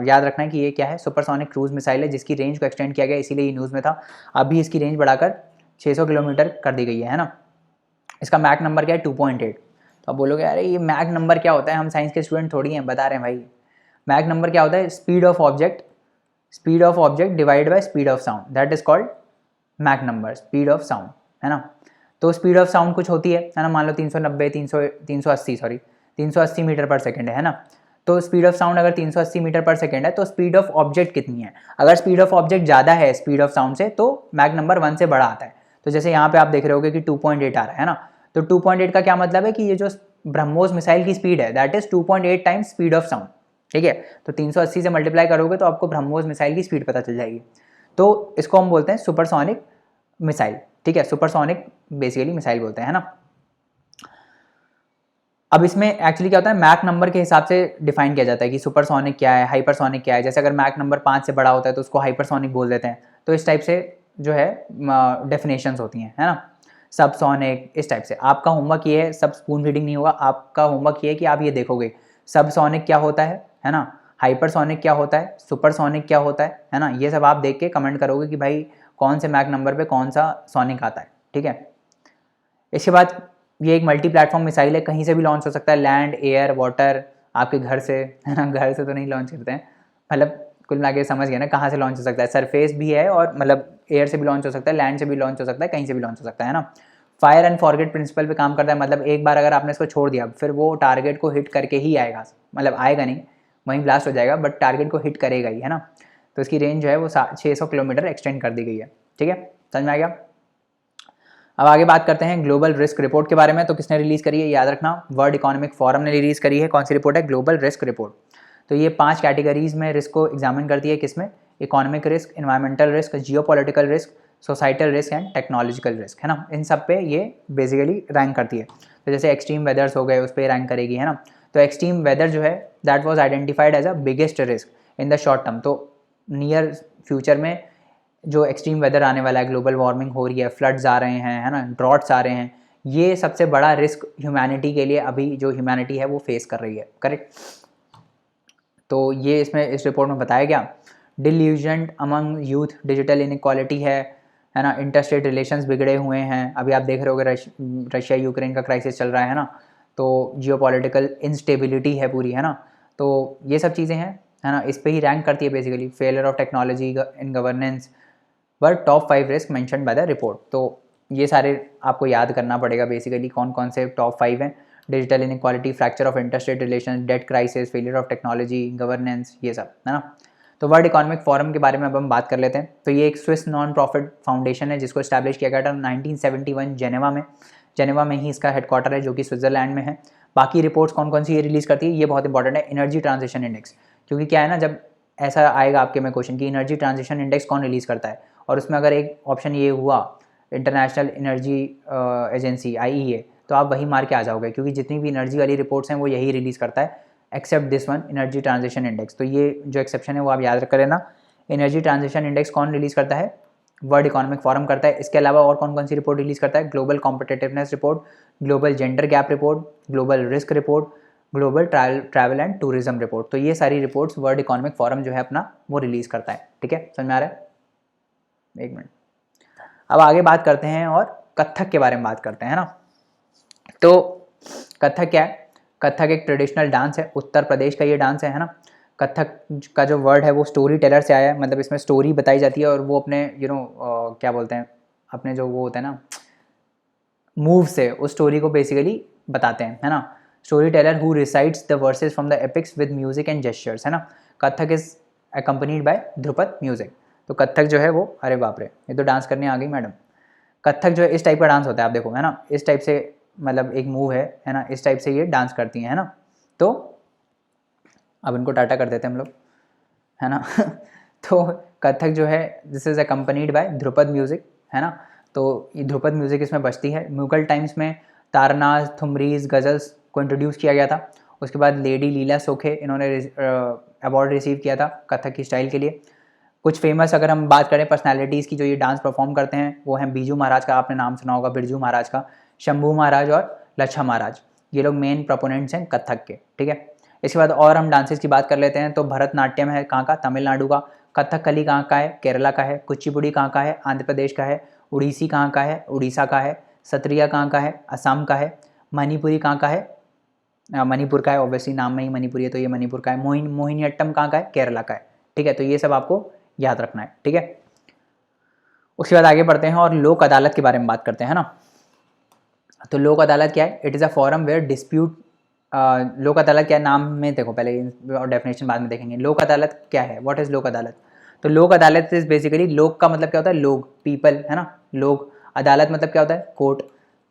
याद रखना है कि ये क्या है, सुपरसोनिक क्रूज मिसाइल है, जिसकी रेंज को एक्सटेंड किया गया, इसीलिए ये न्यूज़ में था। अभी इसकी रेंज बढ़ाकर 600 किलोमीटर कर दी गई है ना। इसका मैक नंबर क्या है, 2.8। तो आप बोलोगे अरे ये मैक नंबर क्या होता है, हम साइंस के स्टूडेंट थोड़ी हैं, बता रहे हैं भाई। मैक नंबर क्या होता है, speed of object divide by speed of sound, that is called Mach number, speed of sound, है ना। तो स्पीड ऑफ साउंड कुछ होती है ना, मान लो 380 मीटर पर सेकेंड है ना। तो स्पीड ऑफ साउंड अगर 380 मीटर पर सेकेंड है, तो स्पीड ऑफ ऑब्जेक्ट कितनी है। अगर स्पीड ऑफ ऑब्जेक्ट ज़्यादा है स्पीड ऑफ साउंड से, तो मैक नंबर 1 से बड़ा आता है। तो जैसे यहाँ पे आप देख रहे होगे कि 2.8 आ रहा है ना। तो 2.8 का क्या मतलब है कि ये जो ब्रह्मोस मिसाइल की स्पीड है that is 2.8 times speed of sound, ठीक है। तो 380 से मल्टीप्लाई करोगे तो आपको ब्रह्मोस मिसाइल की स्पीड पता चल जाएगी। तो इसको हम बोलते हैं सुपरसोनिक मिसाइल, ठीक है। सुपरसोनिक बेसिकली मिसाइल बोलते हैं, है ना। अब इसमें एक्चुअली क्या होता है, मैक नंबर के हिसाब से डिफाइन किया जाता है कि सुपरसोनिक क्या है, हाइपरसोनिक क्या है। जैसे अगर मैक नंबर 5 से बड़ा होता है तो उसको हाइपरसोनिक बोल देते हैं। तो इस टाइप से जो है डेफिनेशंस होती हैं, है ना। सबसोनिक, इस टाइप से। आपका होमवर्क ये है, सब स्पून फीडिंग नहीं होगा, आपका होमवर्क ये है कि आप ये देखोगे सबसोनिक क्या होता है ना, हाइपरसोनिक क्या होता है, सुपरसोनिक क्या होता है ना। ये सब आप देख के कमेंट करोगे कि भाई कौन से मैक नंबर पे कौन सा सोनिक आता है, ठीक है। इसके बाद ये एक मल्टी प्लेटफॉर्म मिसाइल है, कहीं से भी लॉन्च हो सकता है, लैंड, एयर, वाटर, आपके घर से, है ना। घर से तो नहीं लॉन्च करते हैं, मतलब कुल मिला के समझ गए ना कहाँ से लॉन्च हो सकता है। सरफेस भी है और मतलब एयर से भी लॉन्च हो सकता है, लैंड से भी लॉन्च हो सकता है, कहीं से भी लॉन्च हो सकता है ना। फायर एंड फॉरगेट प्रिंसिपल पे काम करता है, मतलब एक बार अगर आपने इसको छोड़ दिया फिर वो टारगेट को हिट करके ही आएगा, मतलब आएगा नहीं, वहीं ब्लास्ट हो जाएगा, बट टारगेट को हिट करेगा ही, है ना। तो इसकी रेंज जो है वो 600 किलोमीटर एक्सटेंड कर दी गई है, ठीक है। समझ में आ गया। अब आगे बात करते हैं ग्लोबल रिस्क रिपोर्ट के बारे में। तो किसने रिलीज़ करी है, याद रखना, वर्ल्ड इकोनॉमिक फोरम ने रिलीज़ करी है। कौन सी रिपोर्ट है, ग्लोबल रिस्क रिपोर्ट। तो ये 5 कैटेगरीज में रिस्क को एग्जामिन करती है, किसमें, economic risk, environmental risk, geopolitical risk, societal risk and technological risk, है ना। इन सब पे ये बेसिकली रैंक करती है। तो जैसे एक्सट्रीम वेदर्स हो गए, उस पर रैंक करेगी, है ना। तो एक्सट्रीम वेदर जो है that was identified as a biggest risk in the short term. तो नियर फ्यूचर में जो एक्सट्रीम वेदर आने वाला है, ग्लोबल वार्मिंग हो रही है, फ्लड्स आ रहे हैं, है ना, ड्रॉट्स आ रहे हैं, ये सबसे बड़ा रिस्क ह्यूमैनिटी के लिए अभी जो ह्यूमैनिटी है वो फेस कर रही है, करेक्ट। तो ये इसमें इस रिपोर्ट में बताया गया। Delusion among youth, digital inequality है ना, इंटरस्टेट रिलेशंस बिगड़े हुए हैं। अभी आप देख रहे होगे रशिया यूक्रेन का क्राइसिस चल रहा है ना, तो जियोपॉलिटिकल इंस्टेबिलिटी है पूरी, है ना। तो ये सब चीज़ें हैं, है ना, इस पे ही रैंक करती है basically. Failure of technology in governance were top 5 risk mention by the report. तो ये सारे आपको याद करना पड़ेगा बेसिकली कौन कौन से टॉप 5 हैं। Digital inequality, fracture of interstate relation, debt crisis, failure of technology, governance, ये सब, है ना। तो वर्ल्ड इकोनॉमिक फोरम के बारे में अब हम बात कर लेते हैं। तो ये एक स्विस नॉन प्रॉफिट फाउंडेशन है जिसको इस्टेब्लिश किया गया था 1971 जेनेवा में ही इसका हेडक्वार्टर है, जो कि स्विट्जरलैंड में है। बाकी रिपोर्ट्स कौन कौन सी ये रिलीज़ करती है, ये बहुत इंपॉर्टेंट है, एनर्जी ट्रांजिशन इंडेक्स। क्योंकि क्या है ना, जब ऐसा आएगा आपके में क्वेश्चन कि एनर्जी ट्रांजिशन इंडेक्स कौन रिलीज़ करता है, और उसमें अगर एक ऑप्शन ये हुआ इंटरनेशनल एनर्जी एजेंसी IEA, तो आप वही मार के आ जाओगे, क्योंकि जितनी भी एनर्जी वाली रिपोर्ट्स हैं वो यही रिलीज़ करता है except this one, energy transition index. तो ये जो एक्सेप्शन है वो आप याद रख लेना। एनर्जी ट्रांजिशन इंडेक्स कौन रिलीज़ करता है? वर्ल्ड इकोनॉमिक फोरम करता है। इसके अलावा और कौन कौन सी रिपोर्ट रिलीज़ करता है? Global competitiveness report, global gender gap report, global risk report, global travel and tourism report. तो ये सारी रिपोर्ट्स वर्ल्ड इकोनॉमिक फोरम जो है अपना वो रिलीज़ करता है। ठीक है, समझ में आ रहा है? एक मिनट, अब आगे बात करते हैं और कथक के बारे में बात करते हैं ना। तो कथक क्या है? कथक एक ट्रेडिशनल डांस है, उत्तर प्रदेश का ये डांस है ना। कथक का जो वर्ड है वो स्टोरी टेलर से आया है, मतलब इसमें स्टोरी बताई जाती है और वो अपने क्या बोलते हैं, अपने जो वो होता है ना मूव से उस स्टोरी को बेसिकली बताते हैं, है ना। Story teller who recites the verses from the epics with music and gestures, है ना। Kathak is accompanied by Dhrupad music. तो कथक जो है वो, अरे बाप रे, ये तो डांस करने आ गई मैडम। कथक जो है इस टाइप का डांस होता है, आप देखो, है ना, इस टाइप से, मतलब एक मूव है ना, इस टाइप से ये डांस करती हैं, है ना। तो अब इनको टाटा कर देते हैं हम लोग, है ना। तो कथक जो है this is accompanied by Dhrupad music, है ना। तो ये ध्रुपद म्यूज़िक इसमें बजती है। मुगल टाइम्स में तारनाज, थुमरीज, गज़ल्स को इंट्रोड्यूस किया गया था। उसके बाद लेडी लीला सोखे, इन्होंने अवार्ड रिसीव किया था कथक की स्टाइल के लिए। कुछ फेमस अगर हम बात करें पर्सनालिटीज़ की जो ये डांस परफॉर्म करते हैं, वो हैं बीजू महाराज का, आपने नाम सुना होगा बिरजू महाराज का, शंभू महाराज और लच्छा महाराज। ये लोग मेन प्रोपोनेंट्स हैं कथक के। ठीक है, इसके बाद और हम डांसेस की बात कर लेते हैं। तो भरतनाट्यम है कहाँ का? तमिलनाडु का। कथकली कहाँ का है? केरला का है। कुचिपुड़ी कहाँ का है? आंध्र प्रदेश का है। उड़ीसी कहाँ का है? उड़ीसा का है। सत्रिया कहाँ का है? असम का है। मणिपुरी कहाँ का है? मणिपुर का है, ऑब्वियसली नाम में ही मणिपुरी है तो ये मणिपुर का है। मोहिनीअट्टम कहाँ का है? केरला का है। ठीक है, तो ये सब आपको याद रखना है। ठीक है, उसके बाद आगे बढ़ते हैं और लोक अदालत के बारे में बात करते हैं ना। तो लोक अदालत क्या है? It is a forum where dispute, Lok Adalat क्या है? नाम में देखो पहले और डेफिनेशन बाद में देखेंगे। लोक अदालत क्या है? व्हाट इज़ लोक अदालत? तो लोक अदालत इज बेसिकली, लोक का मतलब क्या होता है? लोग, पीपल, है ना। लोग, अदालत मतलब क्या होता है? कोर्ट।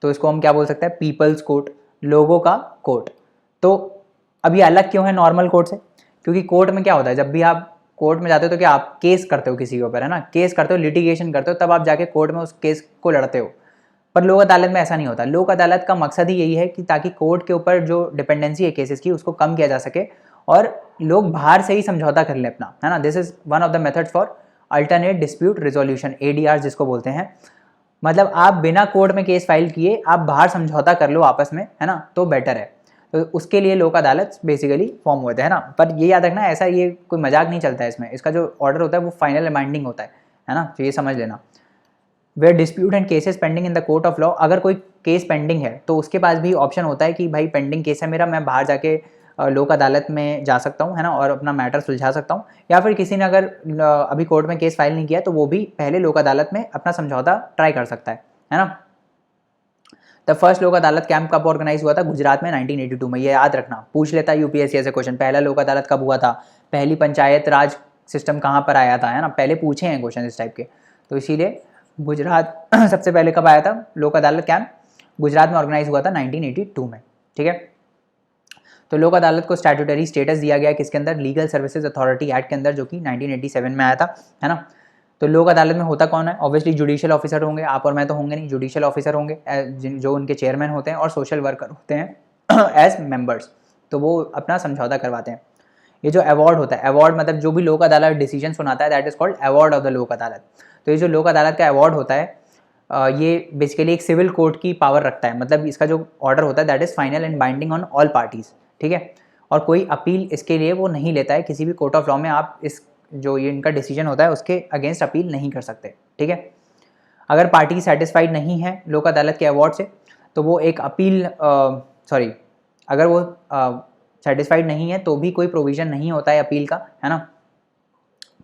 तो इसको हम क्या बोल सकते हैं? पीपल्स कोर्ट, लोगों का कोर्ट। तो अब ये अलग क्यों है नॉर्मल कोर्ट से? क्योंकि कोर्ट में क्या होता है, जब भी आप कोर्ट में जाते हो तो क्या आप केस करते हो किसी के ऊपर, है ना, केस करते हो, लिटिगेशन करते हो, तब आप जाके कोर्ट में उस केस को लड़ते हो। पर लोक अदालत में ऐसा नहीं होता। लोक अदालत का मकसद ही यही है कि ताकि कोर्ट के ऊपर जो डिपेंडेंसी है केसेस की उसको कम किया जा सके और लोग बाहर से ही समझौता कर लें अपना, है ना। This is one of the methods for alternate dispute resolution, ADR जिसको बोलते हैं। मतलब आप बिना कोर्ट में केस फाइल किए आप बाहर समझौता कर लो आपस में, है ना, तो बेटर है। तो उसके लिए लोक अदालत बेसिकली फॉर्म होते हैं ना। पर ये याद रखना, ऐसा ये कोई मजाक नहीं चलता है इसमें। इसका जो ऑर्डर होता है वो फाइनल बाइंडिंग होता है ना, तो ये समझ लेना। Where dispute and cases pending in the court of law, अगर कोई केस पेंडिंग है तो उसके पास भी ऑप्शन होता है कि भाई पेंडिंग केस है मेरा, मैं बाहर जाके लोक अदालत में जा सकता हूँ, है ना, और अपना मैटर सुलझा सकता हूँ। या फिर किसी ने अगर अभी कोर्ट में केस फाइल नहीं किया तो वो भी पहले लोक अदालत में अपना समझौता ट्राई कर सकता है ना। द फर्स्ट लोक अदालत कैंप कब ऑर्गेनाइज हुआ था? गुजरात में 1982 में। ये याद रखना, पूछ लेता है यूपीएससी ऐसे क्वेश्चन, पहला लोक अदालत कब हुआ था, पहली पंचायत राज सिस्टम कहाँ पर आया था, है ना, पहले पूछे हैं क्वेश्चन इस टाइप के। तो इसीलिए गुजरात सबसे पहले कब आया था लोक अदालत कैंप? गुजरात में ऑर्गेनाइज हुआ था 1982 में। ठीक है, तो लोक अदालत को स्टैट्यूटरी स्टेटस दिया गया किसके अंदर? लीगल सर्विसेज अथॉरिटी एक्ट के अंदर, जो कि 1987 में आया था, है ना। तो लोक अदालत में होता कौन है? ऑब्वियसली जुडिशियल ऑफिसर होंगे, आप और मैं तो होंगे नहीं, जुडिशियल ऑफिसर होंगे जो उनके चेयरमैन होते हैं, और सोशल वर्कर होते हैं एज मेंबर्स। तो वो अपना समझौता करवाते हैं। ये जो अवार्ड होता है, अवार्ड मतलब जो भी लोक अदालत डिसीजन सुनाता है, that is called award of the लोक अदालत। तो ये जो लोक अदालत का अवार्ड होता है ये बेसिकली एक सिविल कोर्ट की पावर रखता है। मतलब इसका जो ऑर्डर होता है that is final and binding on all parties. ठीक है, और कोई अपील इसके लिए वो नहीं लेता है। किसी भी कोर्ट ऑफ लॉ में आप इस जो ये इनका डिसीजन होता है उसके अगेंस्ट अपील नहीं कर सकते। ठीक है, अगर पार्टी सेटिस्फाइड नहीं है लोक अदालत के अवार्ड से तो वो एक अपील अगर वो सेटिस्फाइड नहीं है तो भी कोई प्रोविजन नहीं होता है अपील का, है ना।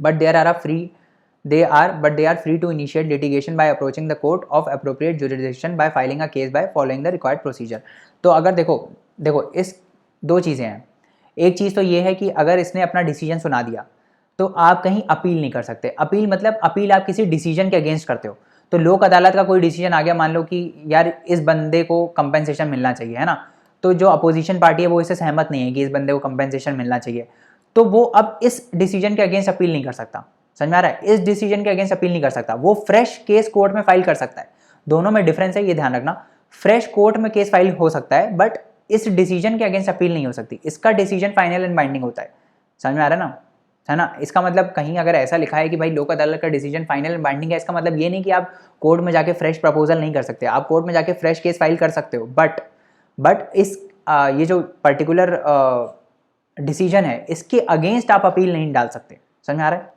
But they are free to initiate litigation by approaching the court of appropriate jurisdiction by filing a case by following the required procedure. तो अगर देखो इस दो चीज़ें हैं। एक चीज़ तो ये है कि अगर इसने अपना डिसीजन सुना दिया तो आप कहीं अपील नहीं कर सकते। अपील मतलब अपील आप किसी डिसीजन के अगेंस्ट करते हो। तो लोक अदालत का कोई डिसीजन आ गया, मान लो कि यार इस बंदे को कंपेंसेशन मिलना चाहिए, है ना, तो जो अपोजिशन पार्टी है वो इससे सहमत नहीं है कि इस बंदे को कंपेंसेशन मिलना चाहिए, तो वो अब इस डिसीजन के अगेंस्ट अपील नहीं कर सकता। समझ में आ रहा है? इस डिसीजन के अगेंस्ट अपील नहीं कर सकता, वो फ्रेश केस कोर्ट में फाइल कर सकता है। दोनों में डिफरेंस है, ये ध्यान रखना। फ्रेश कोर्ट में केस फाइल हो सकता है, बट इस डिसीजन के अगेंस्ट अपील नहीं हो सकती। इसका डिसीजन फाइनल एंड बाइंडिंग होता है। समझ में आ रहा है ना? है ना? इसका मतलब कहीं अगर ऐसा लिखा है कि भाई लोक अदालत का डिसीजन फाइनल एंड बाइंडिंग है, इसका मतलब ये नहीं कि आप कोर्ट में जाके फ्रेश प्रपोजल नहीं कर सकते। आप कोर्ट में जाके फ्रेश केस फाइल कर सकते हो, बट इस ये जो पर्टिकुलर डिसीजन है, इसके अगेंस्ट आप अपील नहीं डाल सकते। समझ में आ रहा है?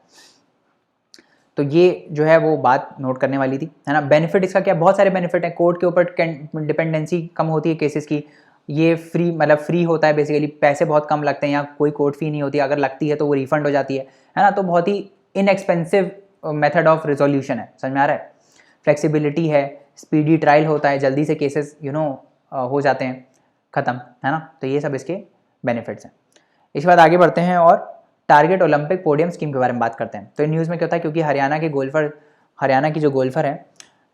तो ये जो है वो बात नोट करने वाली थी, है ना? बेनिफिट इसका क्या, बहुत सारे बेनिफिट हैं। कोर्ट के ऊपर डिपेंडेंसी कम होती है केसेस की। ये फ्री, मतलब फ्री होता है बेसिकली, पैसे बहुत कम लगते हैं, यहाँ कोई कोर्ट फी नहीं होती, अगर लगती है तो वो रिफंड हो जाती है ना? तो बहुत ही इनएक्सपेंसिव मेथड ऑफ रिजोल्यूशन है। समझ में आ रहा है? फ्लेक्सिबिलिटी है, स्पीडी ट्रायल होता है, जल्दी से केसेस हो जाते हैं ख़त्म, है ना? तो ये सब इसके बेनिफिट्स हैं। इसके बाद आगे बढ़ते हैं और टारगेट ओलंपिक पोडियम स्कीम के बारे में बात करते हैं। तो इन न्यूज़ में क्या होता है, क्योंकि हरियाणा की जो गोल्फर है,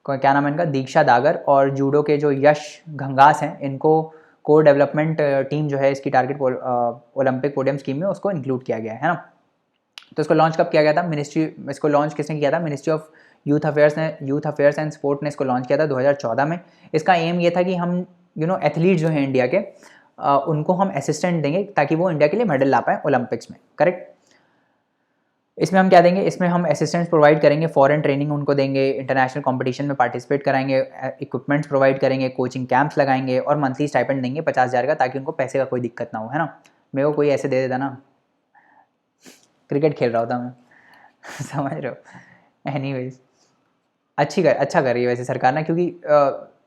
क्या नाम है इनका, दीक्षा डागर, और जूडो के जो यश घंगास हैं, इनको कोर डेवलपमेंट टीम जो है इसकी टारगेट ओलंपिक पोडियम स्कीम में उसको इंक्लूड किया गया है ना? तो इसको लॉन्च कब किया गया था? इसको लॉन्च किसने किया था? Ministry of youth affairs and sport ने इसको लॉन्च किया था 2014 में। इसका एम ये था कि हम एथलीट जो हैं इंडिया के, उनको हम असिस्टेंट देंगे ताकि वो इंडिया के लिए मेडल ला पाए ओलंपिक्स में। करेक्ट? इसमें हम क्या देंगे? इसमें हम असिस्टेंट्स प्रोवाइड करेंगे, फॉरेन ट्रेनिंग उनको देंगे, इंटरनेशनल कंपटीशन में पार्टिसिपेट कराएंगे, इक्विपमेंट्स प्रोवाइड करेंगे, कोचिंग कैंप्स लगाएंगे और मंथली स्टाइपेंड देंगे 50,000 का, ताकि उनको पैसे का कोई दिक्कत ना हो, है ना? मेरे को कोई ऐसे दे देता ना, क्रिकेट खेल रहा होता मैं समझ रहे हो? एनीवेज, अच्छा कर रही है वैसे सरकार ना, क्योंकि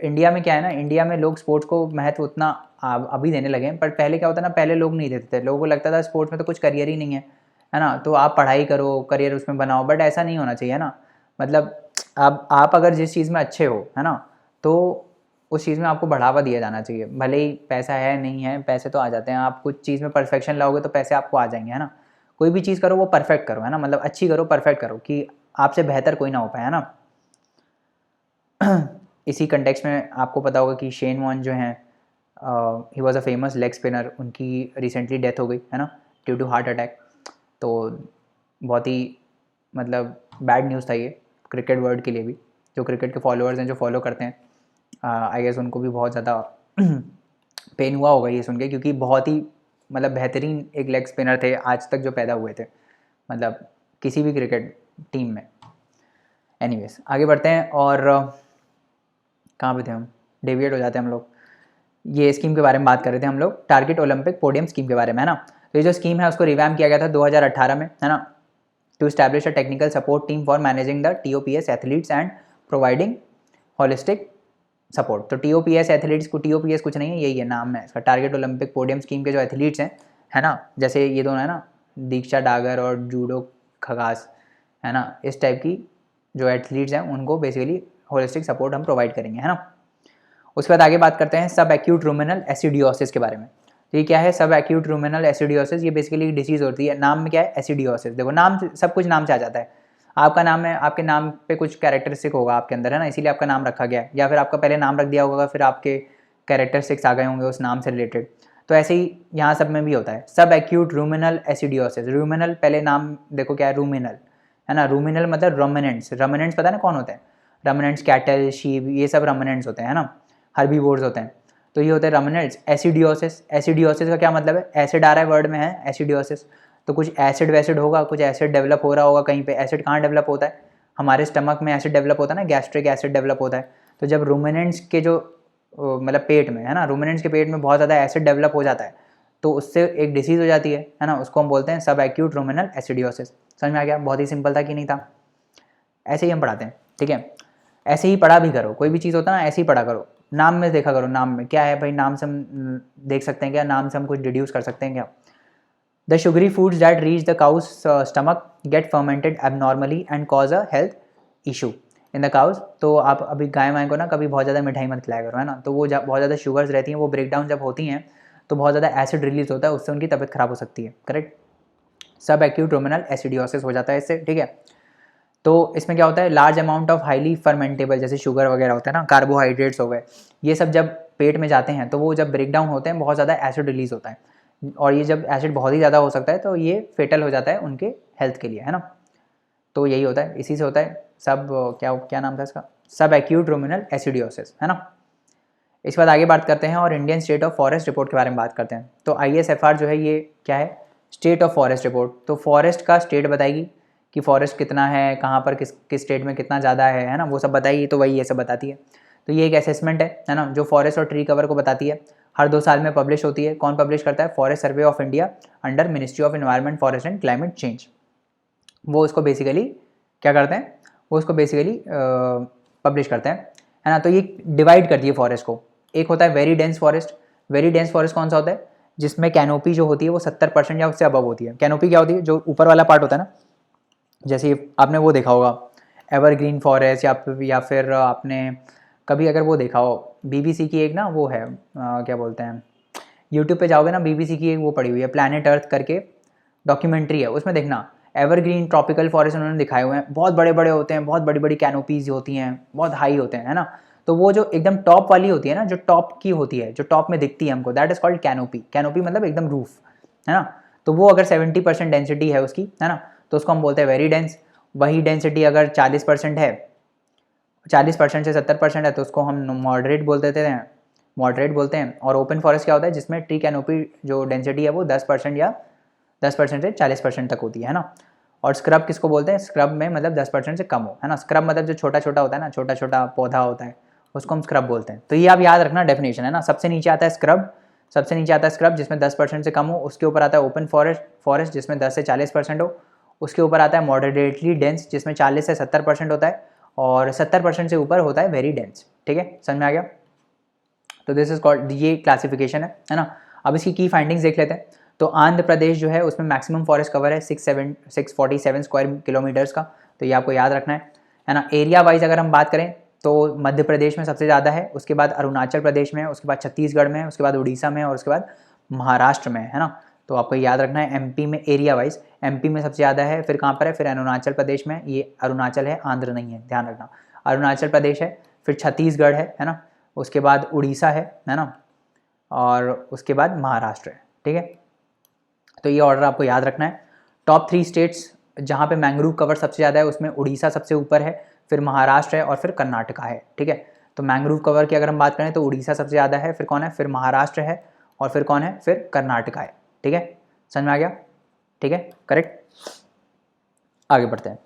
इंडिया में क्या है ना, इंडिया में लोग स्पोर्ट्स को महत्व उतना अभी देने लगे हैं, पर पहले क्या होता ना, पहले लोग नहीं देते थे। लोगों को लगता था स्पोर्ट्स में तो कुछ करियर ही नहीं है ना? तो आप पढ़ाई करो, करियर उसमें बनाओ, बट ऐसा नहीं होना चाहिए ना। मतलब आप अगर जिस चीज़ में अच्छे हो, है ना, तो उस चीज़ में आपको बढ़ावा दिया जाना चाहिए। भले ही पैसा है नहीं है, पैसे तो आ जाते हैं, आप कुछ चीज़ में परफेक्शन लाओगे तो पैसे आपको आ जाएंगे, है ना? कोई भी चीज़ करो वो परफेक्ट करो, है ना? मतलब अच्छी करो, परफेक्ट करो, कि आपसे बेहतर कोई ना हो पाए, है ना? इसी कंटेक्स्ट में आपको पता होगा कि शेन वॉर्न जो हैं, he was a famous leg spinner, उनकी रिसेंटली डेथ हो गई, है ना, ड्यू टू हार्ट अटैक। तो बहुत ही मतलब बैड न्यूज़ था ये क्रिकेट वर्ल्ड के लिए भी। जो क्रिकेट के फॉलोअर्स हैं, जो फॉलो करते हैं, आई गेस उनको भी बहुत ज़्यादा पेन हुआ होगा ये सुन के, क्योंकि बहुत ही मतलब बेहतरीन एक लेग स्पिनर थे आज तक जो पैदा हुए थे, मतलब किसी भी क्रिकेट टीम में। एनीवेज, आगे बढ़ते हैं और कहाँ पे थे हम? डेविएट हो जाते हैं हम लोग। ये स्कीम के बारे में बात कर रहे थे हम लोग, टारगेट ओलंपिक पोडियम स्कीम के बारे में, है ना? तो ये जो स्कीम है उसको रिवैम्प किया गया था 2018 में, है ना, to establish a technical support team for managing the TOPS athletes and providing holistic support. तो TOPS एथलीट्स को, TOPS कुछ नहीं है, यही है नाम है इसका, टारगेट ओलंपिक पोडियम स्कीम के जो एथलीट्स हैं, है ना, जैसे ये दोनों है ना, दीक्षा डागर और जूडो खगास, है ना, इस टाइप की जो एथलीट्स हैं उनको बेसिकली होलिस्टिक सपोर्ट हम प्रोवाइड करेंगे, है ना? उसके बाद आगे बात करते हैं सब एक्यूट रूमेनल एसिडियोसिस के बारे में। तो ये क्या है सब एक्यूट रूमेनल एसिडियोसिस? ये बेसिकली डिसीज होती है, नाम में क्या है, एसिडियोसिस। देखो नाम, सब कुछ नाम से आ जाता है। आपका नाम है, आपके नाम पे कुछ कैरेक्टरिस्टिक होगा आपके अंदर, है ना, इसीलिए आपका नाम रखा गया है, या फिर आपका पहले नाम रख दिया होगा, फिर आपके कैरेक्टरिस्टिक्स आ गए होंगे उस नाम से रिलेटेड। तो ऐसे ही यहाँ सब में भी होता है, सब एक्यूट रूमेनल एसिडियोसिस। रूमेनल पहले नाम देखो क्या है, रूमिनल, है ना? रूमिनल मतलब रोमिनेंट्स। रोमिनेंट्स पता है ना कौन होते हैं? रोमिनेंट्स कैटल, शीप, ये सब रोमिनेंट्स होते हैं, है ना, हर्बीवोर्स होते हैं। तो ये होते हैं रोमिनेंट्स। एसिडियोसिस, एसिडियोसिस का क्या मतलब है? एसिड आ रहा है वर्ड में, है एसिडियोसिस, तो कुछ एसिड वैसिड होगा, कुछ एसिड डेवलप हो रहा होगा कहीं पे। एसिड कहाँ डेवलप होता है? हमारे स्टमक में एसिड डेवलप होता है ना, गैस्ट्रिक एसिड डेवलप होता है। तो जब रूमिनेंट्स के जो मतलब पेट में, है ना, रूमिनेंट्स के पेट में बहुत ज़्यादा एसिड डेवलप हो जाता है, तो उससे एक डिसीज़ हो जाती है ना, उसको हम बोलते हैं सब एक्यूट रूमिनल एसिडियोसिस। समझ में आ गया? बहुत ही सिंपल था कि नहीं था? ऐसे ही हम पढ़ाते हैं, ठीक है? ऐसे ही पढ़ा भी करो, कोई भी चीज़ होता है ना, ऐसे ही पढ़ा करो। नाम में देखा करो, नाम में क्या है भाई, नाम से हम देख सकते हैं क्या, नाम से हम कुछ डिड्यूस कर सकते हैं क्या? The sugary foods that reach the cow's stomach get fermented abnormally and cause a health issue in the cows. तो आप अभी गाय वाय को ना कभी बहुत ज़्यादा मिठाई मत खिलाया करो, है ना, तो वो बहुत ज़्यादा शुगर्स रहती हैं, वो ब्रेक डाउन जब होती हैं तो बहुत ज़्यादा एसिड रिलीज होता है, उससे उनकी तबीयत खराब हो सकती है। करेक्ट? सब एक्यूट रूमिनल एसिडियोसिस हो जाता है इससे, ठीक है? तो इसमें क्या होता है, large amount of highly fermentable, जैसे शुगर वगैरह होता है ना, कार्बोहाइड्रेट्स हो गए, ये सब जब पेट में जाते हैं तो वो जब ब्रेक डाउन होते हैं बहुत ज़्यादा एसिड रिलीज होता है, और ये जब एसिड बहुत ही ज़्यादा हो सकता है तो ये फेटल हो जाता है उनके हेल्थ के लिए, है ना? तो यही होता है, इसी से होता है सब क्या नाम था इसका, सब एक्यूट रुमिनल एसिडियोसिस, है ना। इसके बाद आगे बात करते हैं और Indian state of forest report के बारे में बात करते हैं। तो ISFR जो है ये क्या है, स्टेट ऑफ फॉरेस्ट रिपोर्ट। तो फॉरेस्ट का स्टेट बताएगी कि फॉरेस्ट कितना है, कहाँ पर किस स्टेट में कितना ज़्यादा है ना, वो सब बताइए। तो वही ये सब बताती है। तो ये एक असेसमेंट है ना, जो फॉरेस्ट और ट्री कवर को बताती है। हर 2 साल में पब्लिश होती है। कौन पब्लिश करता है, forest survey of India under ministry of environment, forest and climate change. वो उसको बेसिकली क्या करते हैं, वो उसको बेसिकली पब्लिश करते हैं, है ना। तो ये डिवाइड करती है फॉरेस्ट को। एक होता है very dense forest. Very dense forest कौन सा होता है, जिसमें कैनोपी जो होती है वो 70% या उससे अबव होती है। कैनोपी क्या होती है, जो ऊपर वाला पार्ट होता है ना, जैसे आपने वो देखा होगा एवरग्रीन फॉरेस्ट, या फिर आपने कभी अगर वो देखा हो BBC की एक ना वो है क्या बोलते हैं, यूट्यूब पे जाओगे ना, BBC की एक वो पड़ी हुई है प्लैनेट अर्थ करके डॉक्यूमेंट्री है, उसमें देखना एवरग्रीन ट्रॉपिकल फॉरेस्ट उन्होंने दिखाए हुए हैं। बहुत बड़े बड़े होते हैं, बहुत बड़ी बड़ी कैनोपीज होती हैं, बहुत हाई होते हैं, है ना। तो वो जो एकदम टॉप वाली होती है ना, जो टॉप की होती है, जो टॉप में दिखती है हमको, that is called canopy. Canopy मतलब एकदम रूफ, है ना। तो वो अगर 70% डेंसिटी है उसकी, है ना, तो उसको हम बोलते हैं वेरी डेंस। वही डेंसिटी अगर 40% है, 40% से 70% है, तो उसको हम मॉडरेट बोल देते हैं, मॉडरेट बोलते हैं। और ओपन फॉरेस्ट क्या होता है, जिसमें ट्री कैनोपी जो डेंसिटी है वो 10% या 10% से 40% तक होती है ना। और स्क्रब किसको बोलते हैं, स्क्रब में मतलब 10% से कम हो, है ना। स्क्रब मतलब जो छोटा छोटा होता है ना, छोटा छोटा पौधा होता है, उसको हम स्क्रब बोलते हैं। तो ये आप याद रखना डेफिनेशन, है ना। सबसे नीचे आता है स्क्रब, सबसे नीचे आता है स्क्रब जिसमें 10% से कम हो। उसके ऊपर आता है ओपन फॉरेस्ट जिसमें 10 से 40% हो। उसके ऊपर आता है मॉडरेटली डेंस जिसमें 40 से 70% होता है। और 70% से ऊपर होता है वेरी डेंस। ठीक है, समझ में आ गया। तो दिस इज कॉल्ड, ये क्लासिफिकेशन है ना। अब इसकी की फाइंडिंग्स देख लेते हैं। तो आंध्र प्रदेश जो है उसमें मैक्सिमम फॉरेस्ट कवर है 647 स्क्वायर किलोमीटर्स का। तो ये आपको याद रखना है ना। एरिया वाइज अगर हम बात करें तो मध्य प्रदेश में सबसे ज़्यादा है, उसके बाद अरुणाचल प्रदेश में है, उसके बाद छत्तीसगढ़ में है, उसके बाद उड़ीसा में है, और उसके बाद महाराष्ट्र में है ना। तो आपको याद रखना है MP में एरिया वाइज, MP में सबसे ज़्यादा है, फिर कहाँ पर है, फिर अरुणाचल प्रदेश में। ये अरुणाचल है, आंध्र नहीं है, ध्यान रखना। अरुणाचल प्रदेश है, फिर छत्तीसगढ़ है ना, उसके बाद उड़ीसा है ना, और उसके बाद महाराष्ट्र है। ठीक है, तो ये ऑर्डर आपको याद रखना है। टॉप 3 स्टेट्स जहाँ पे मैंग्रोव कवर सबसे ज़्यादा है उसमें उड़ीसा सबसे ऊपर है, फिर महाराष्ट्र है, और फिर कर्नाटका है। ठीक है, तो मैंग्रोव कवर की अगर हम बात करें तो उड़ीसा सबसे ज़्यादा है, फिर कौन है, फिर महाराष्ट्र है, और फिर कौन है, फिर कर्नाटका है। ठीक है, समझ में आ गया। ठीक है, करेक्ट। आगे बढ़ते हैं।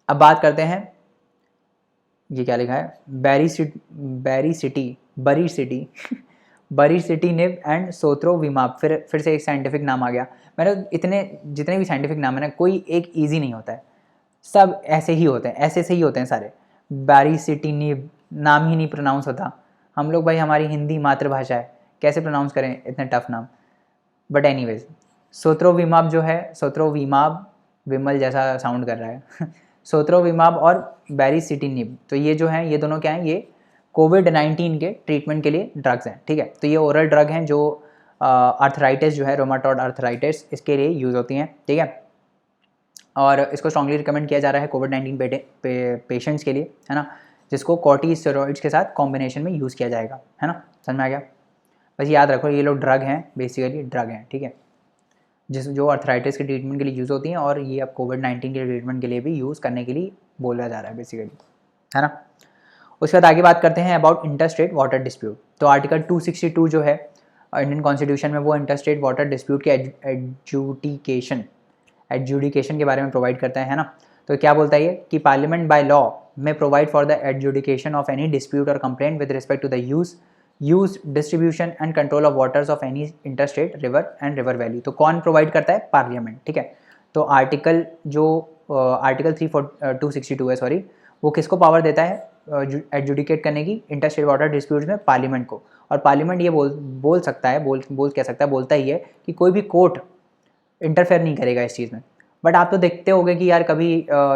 अब बात करते हैं, ये क्या लिखा है, बरी सिटी बरी सिटी निव एंड सोत्रोविमाब। फिर से एक साइंटिफिक नाम आ गया। मैंने इतने जितने भी साइंटिफिक नाम है ना, कोई एक ईजी नहीं होता है, सब ऐसे ही होते हैं, ऐसे से ही होते हैं सारे। बैरी सिटी निव नाम ही नहीं प्रोनाउंस होता। हम लोग भाई, हमारी हिंदी मातृभाषा है, कैसे प्रोनाउंस करें इतने टफ नाम। बट एनीवेज, सोत्रोविमाब जो है, सोत्रोविमाब विमल जैसा साउंड कर रहा है सोत्रोविमाब और बैरिसिटिनिब, तो ये जो हैं, ये दोनों क्या हैं, ये कोविड-19 के ट्रीटमेंट के लिए ड्रग्स हैं। ठीक है, तो ये ओरल ड्रग हैं जो आर्थराइटिस जो है, रोमाटॉइड आर्थराइटिस, इसके लिए यूज़ होती हैं। ठीक है, और इसको स्ट्रांगली रिकमेंड किया जा रहा है कोविड-19 पेशेंट्स के लिए, है ना, जिसको कॉर्टिसोस्टेरॉइड्स के साथ कॉम्बिनेशन में यूज़ किया जाएगा, है ना। समझ में आ गया। बस याद रखो, ये लोग ड्रग हैं, बेसिकली ड्रग हैं। ठीक है, जो आर्थराइटिस के ट्रीटमेंट के लिए यूज़ होती हैं, और ये अब कोविड-19 के ट्रीटमेंट के लिए भी यूज़ करने के लिए बोला जा रहा है बेसिकली, है ना। उसके बाद आगे बात करते हैं अबाउट इंटरस्टेट वाटर डिस्प्यूट। तो आर्टिकल 262 जो है इंडियन कॉन्स्टिट्यूशन में, वो इंटरस्टेट वाटर डिस्प्यूट के एडजुडिकेशन के बारे में प्रोवाइड करता है ना। तो क्या बोलता है ये, कि पार्लियामेंट बाय लॉ में provide for the adjudication of any dispute और complaint with respect to the use distribution and control of waters of any interstate river and river valley. तो कौन प्रोवाइड करता है, पार्लियामेंट। ठीक है, तो आर्टिकल 262 है, सॉरी, वो किसको पावर देता है एडजुडिकेट करने की इंटरस्टेट वाटर डिस्प्यूट्स में, पार्लियामेंट को। और पार्लियामेंट ये बोल सकता है, कह सकता है, बोलता ही है कि कोई भी कोर्ट इंटरफेयर नहीं करेगा इस चीज़ में। बट आप तो देखते होंगे कि यार कभी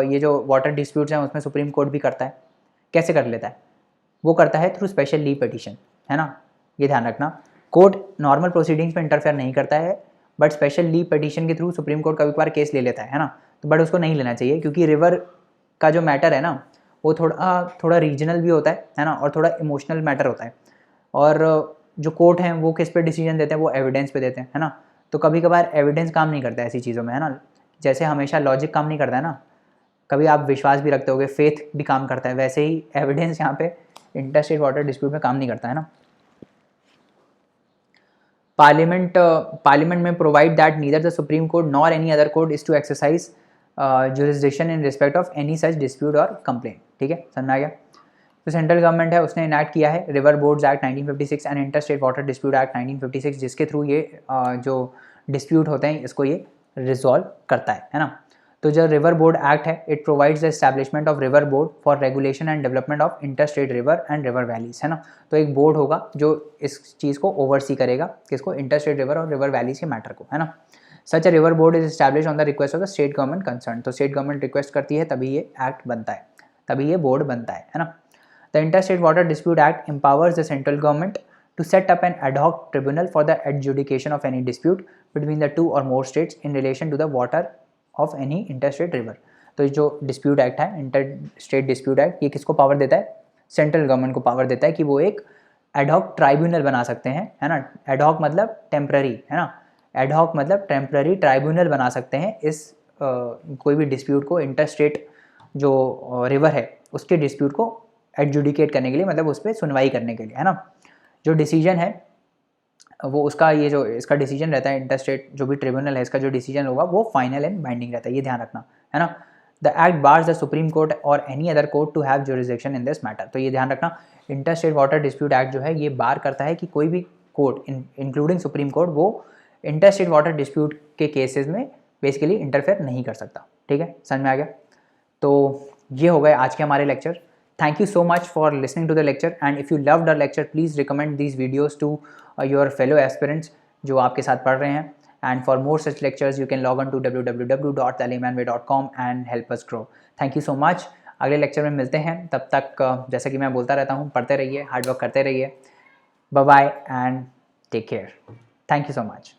ये जो वाटर डिस्प्यूट्स हैं उसमें सुप्रीम कोर्ट भी करता है। कैसे कर लेता है, वो करता है थ्रू स्पेशल लीव पिटीशन, है ना। ये ध्यान रखना, कोर्ट नॉर्मल प्रोसीडिंग्स में इंटरफेयर नहीं करता है, बट स्पेशल लीव पिटीशन के थ्रू सुप्रीम कोर्ट कभी बार केस ले लेता है ना। तो बट उसको नहीं लेना चाहिए, क्योंकि रिवर का जो मैटर है ना, वो थोड़ा रीजनल भी होता है ना, और थोड़ा इमोशनल मैटर होता है। और जो कोर्ट हैं वो किस पे डिसीजन देते हैं, वो एविडेंस पे देते हैं, है ना। तो कभी कभार एविडेंस काम नहीं करता है ऐसी चीज़ों में, है ना। जैसे हमेशा लॉजिक काम नहीं करता है ना, कभी आप विश्वास भी रखते होगे, फेथ भी काम करता है, वैसे ही एविडेंस यहाँ पे इंटरस्टेट वाटर डिस्प्यूट में काम नहीं करता है ना। पार्लियामेंट में provide that neither the supreme Court nor any other court is to exercise jurisdiction in respect of any such dispute और कंप्लेंट। ठीक है, समझ में आ गया। तो सेंट्रल गवर्नमेंट है उसने इनैक्ट किया है river boards act 1956 and interstate water dispute act 1956, जिसके थ्रू ये जो डिस्प्यूट होते हैं इसको ये रिजॉल्व करता है ना। तो जो रिवर बोर्ड एक्ट है it provides the establishment of river board for regulation and development of interstate river and river valleys, है ना। तो एक बोर्ड होगा जो इस चीज़ को ओवरसी करेगा, किसको, इंटरस्टेट रिवर और रिवर वैलीज के मैटर को, है ना। Such a river board is establish on the request of the state government concern. तो स्टेट गवर्नमेंट रिक्वेस्ट करती है तभी ये एक्ट बनता है, तभी ये बोर्ड बनता है ना। The interstate water dispute act empowers the central government to set up an ad hoc tribunal for the adjudication of any dispute between the two or more states in relation to the water of any interstate river। तो जो dispute act है, inter state dispute act, ये किसको power देता है, central government को power देता है कि वो एक एड हॉक ट्राइब्यूनल बना सकते हैं, है ना। एड हॉक मतलब टेम्पररी, है ना, एड हॉक मतलब टेम्पररी ट्राइब्यूनल बना सकते हैं इस कोई भी डिस्प्यूट को, इंटरस्टेट जो रिवर है उसके डिस्प्यूट को एडजुडिकेट करने के लिए, मतलब उस पर सुनवाई करने के लिए, है ना। जो डिसीजन है वो उसका, ये जो इसका डिसीजन रहता है, इंटरस्टेट जो भी ट्रिब्यूनल है इसका जो डिसीजन होगा वो फाइनल एंड बाइंडिंग रहता है, ये ध्यान रखना, है ना। The act bars the supreme court और any other court to have jurisdiction in this matter. तो ये ध्यान रखना, इंटरस्टेट वाटर डिस्प्यूट एक्ट जो है ये बार करता है कि कोई भी कोर्ट इंक्लूडिंग सुप्रीम कोर्ट वो इंटरस्टेट वाटर डिस्प्यूट के केसेस में बेसिकली इंटरफेयर नहीं कर सकता। ठीक है, समझ में आ गया। तो ये हो गए आज के हमारे lecture. Thank you so much for listening to the lecture, and if you loved our lecture please recommend these videos to your fellow aspirants जो आपके साथ पढ़ रहे हैं। And for more such lectures you can log on to www.thelaymanway.com and help us grow। Thank you so much। अगले lecture में मिलते हैं, तब तक जैसा कि मैं बोलता रहता हूँ, पढ़ते रहिए, हार्ड वर्क करते रहिए। Bye bye and take care. Thank you so much.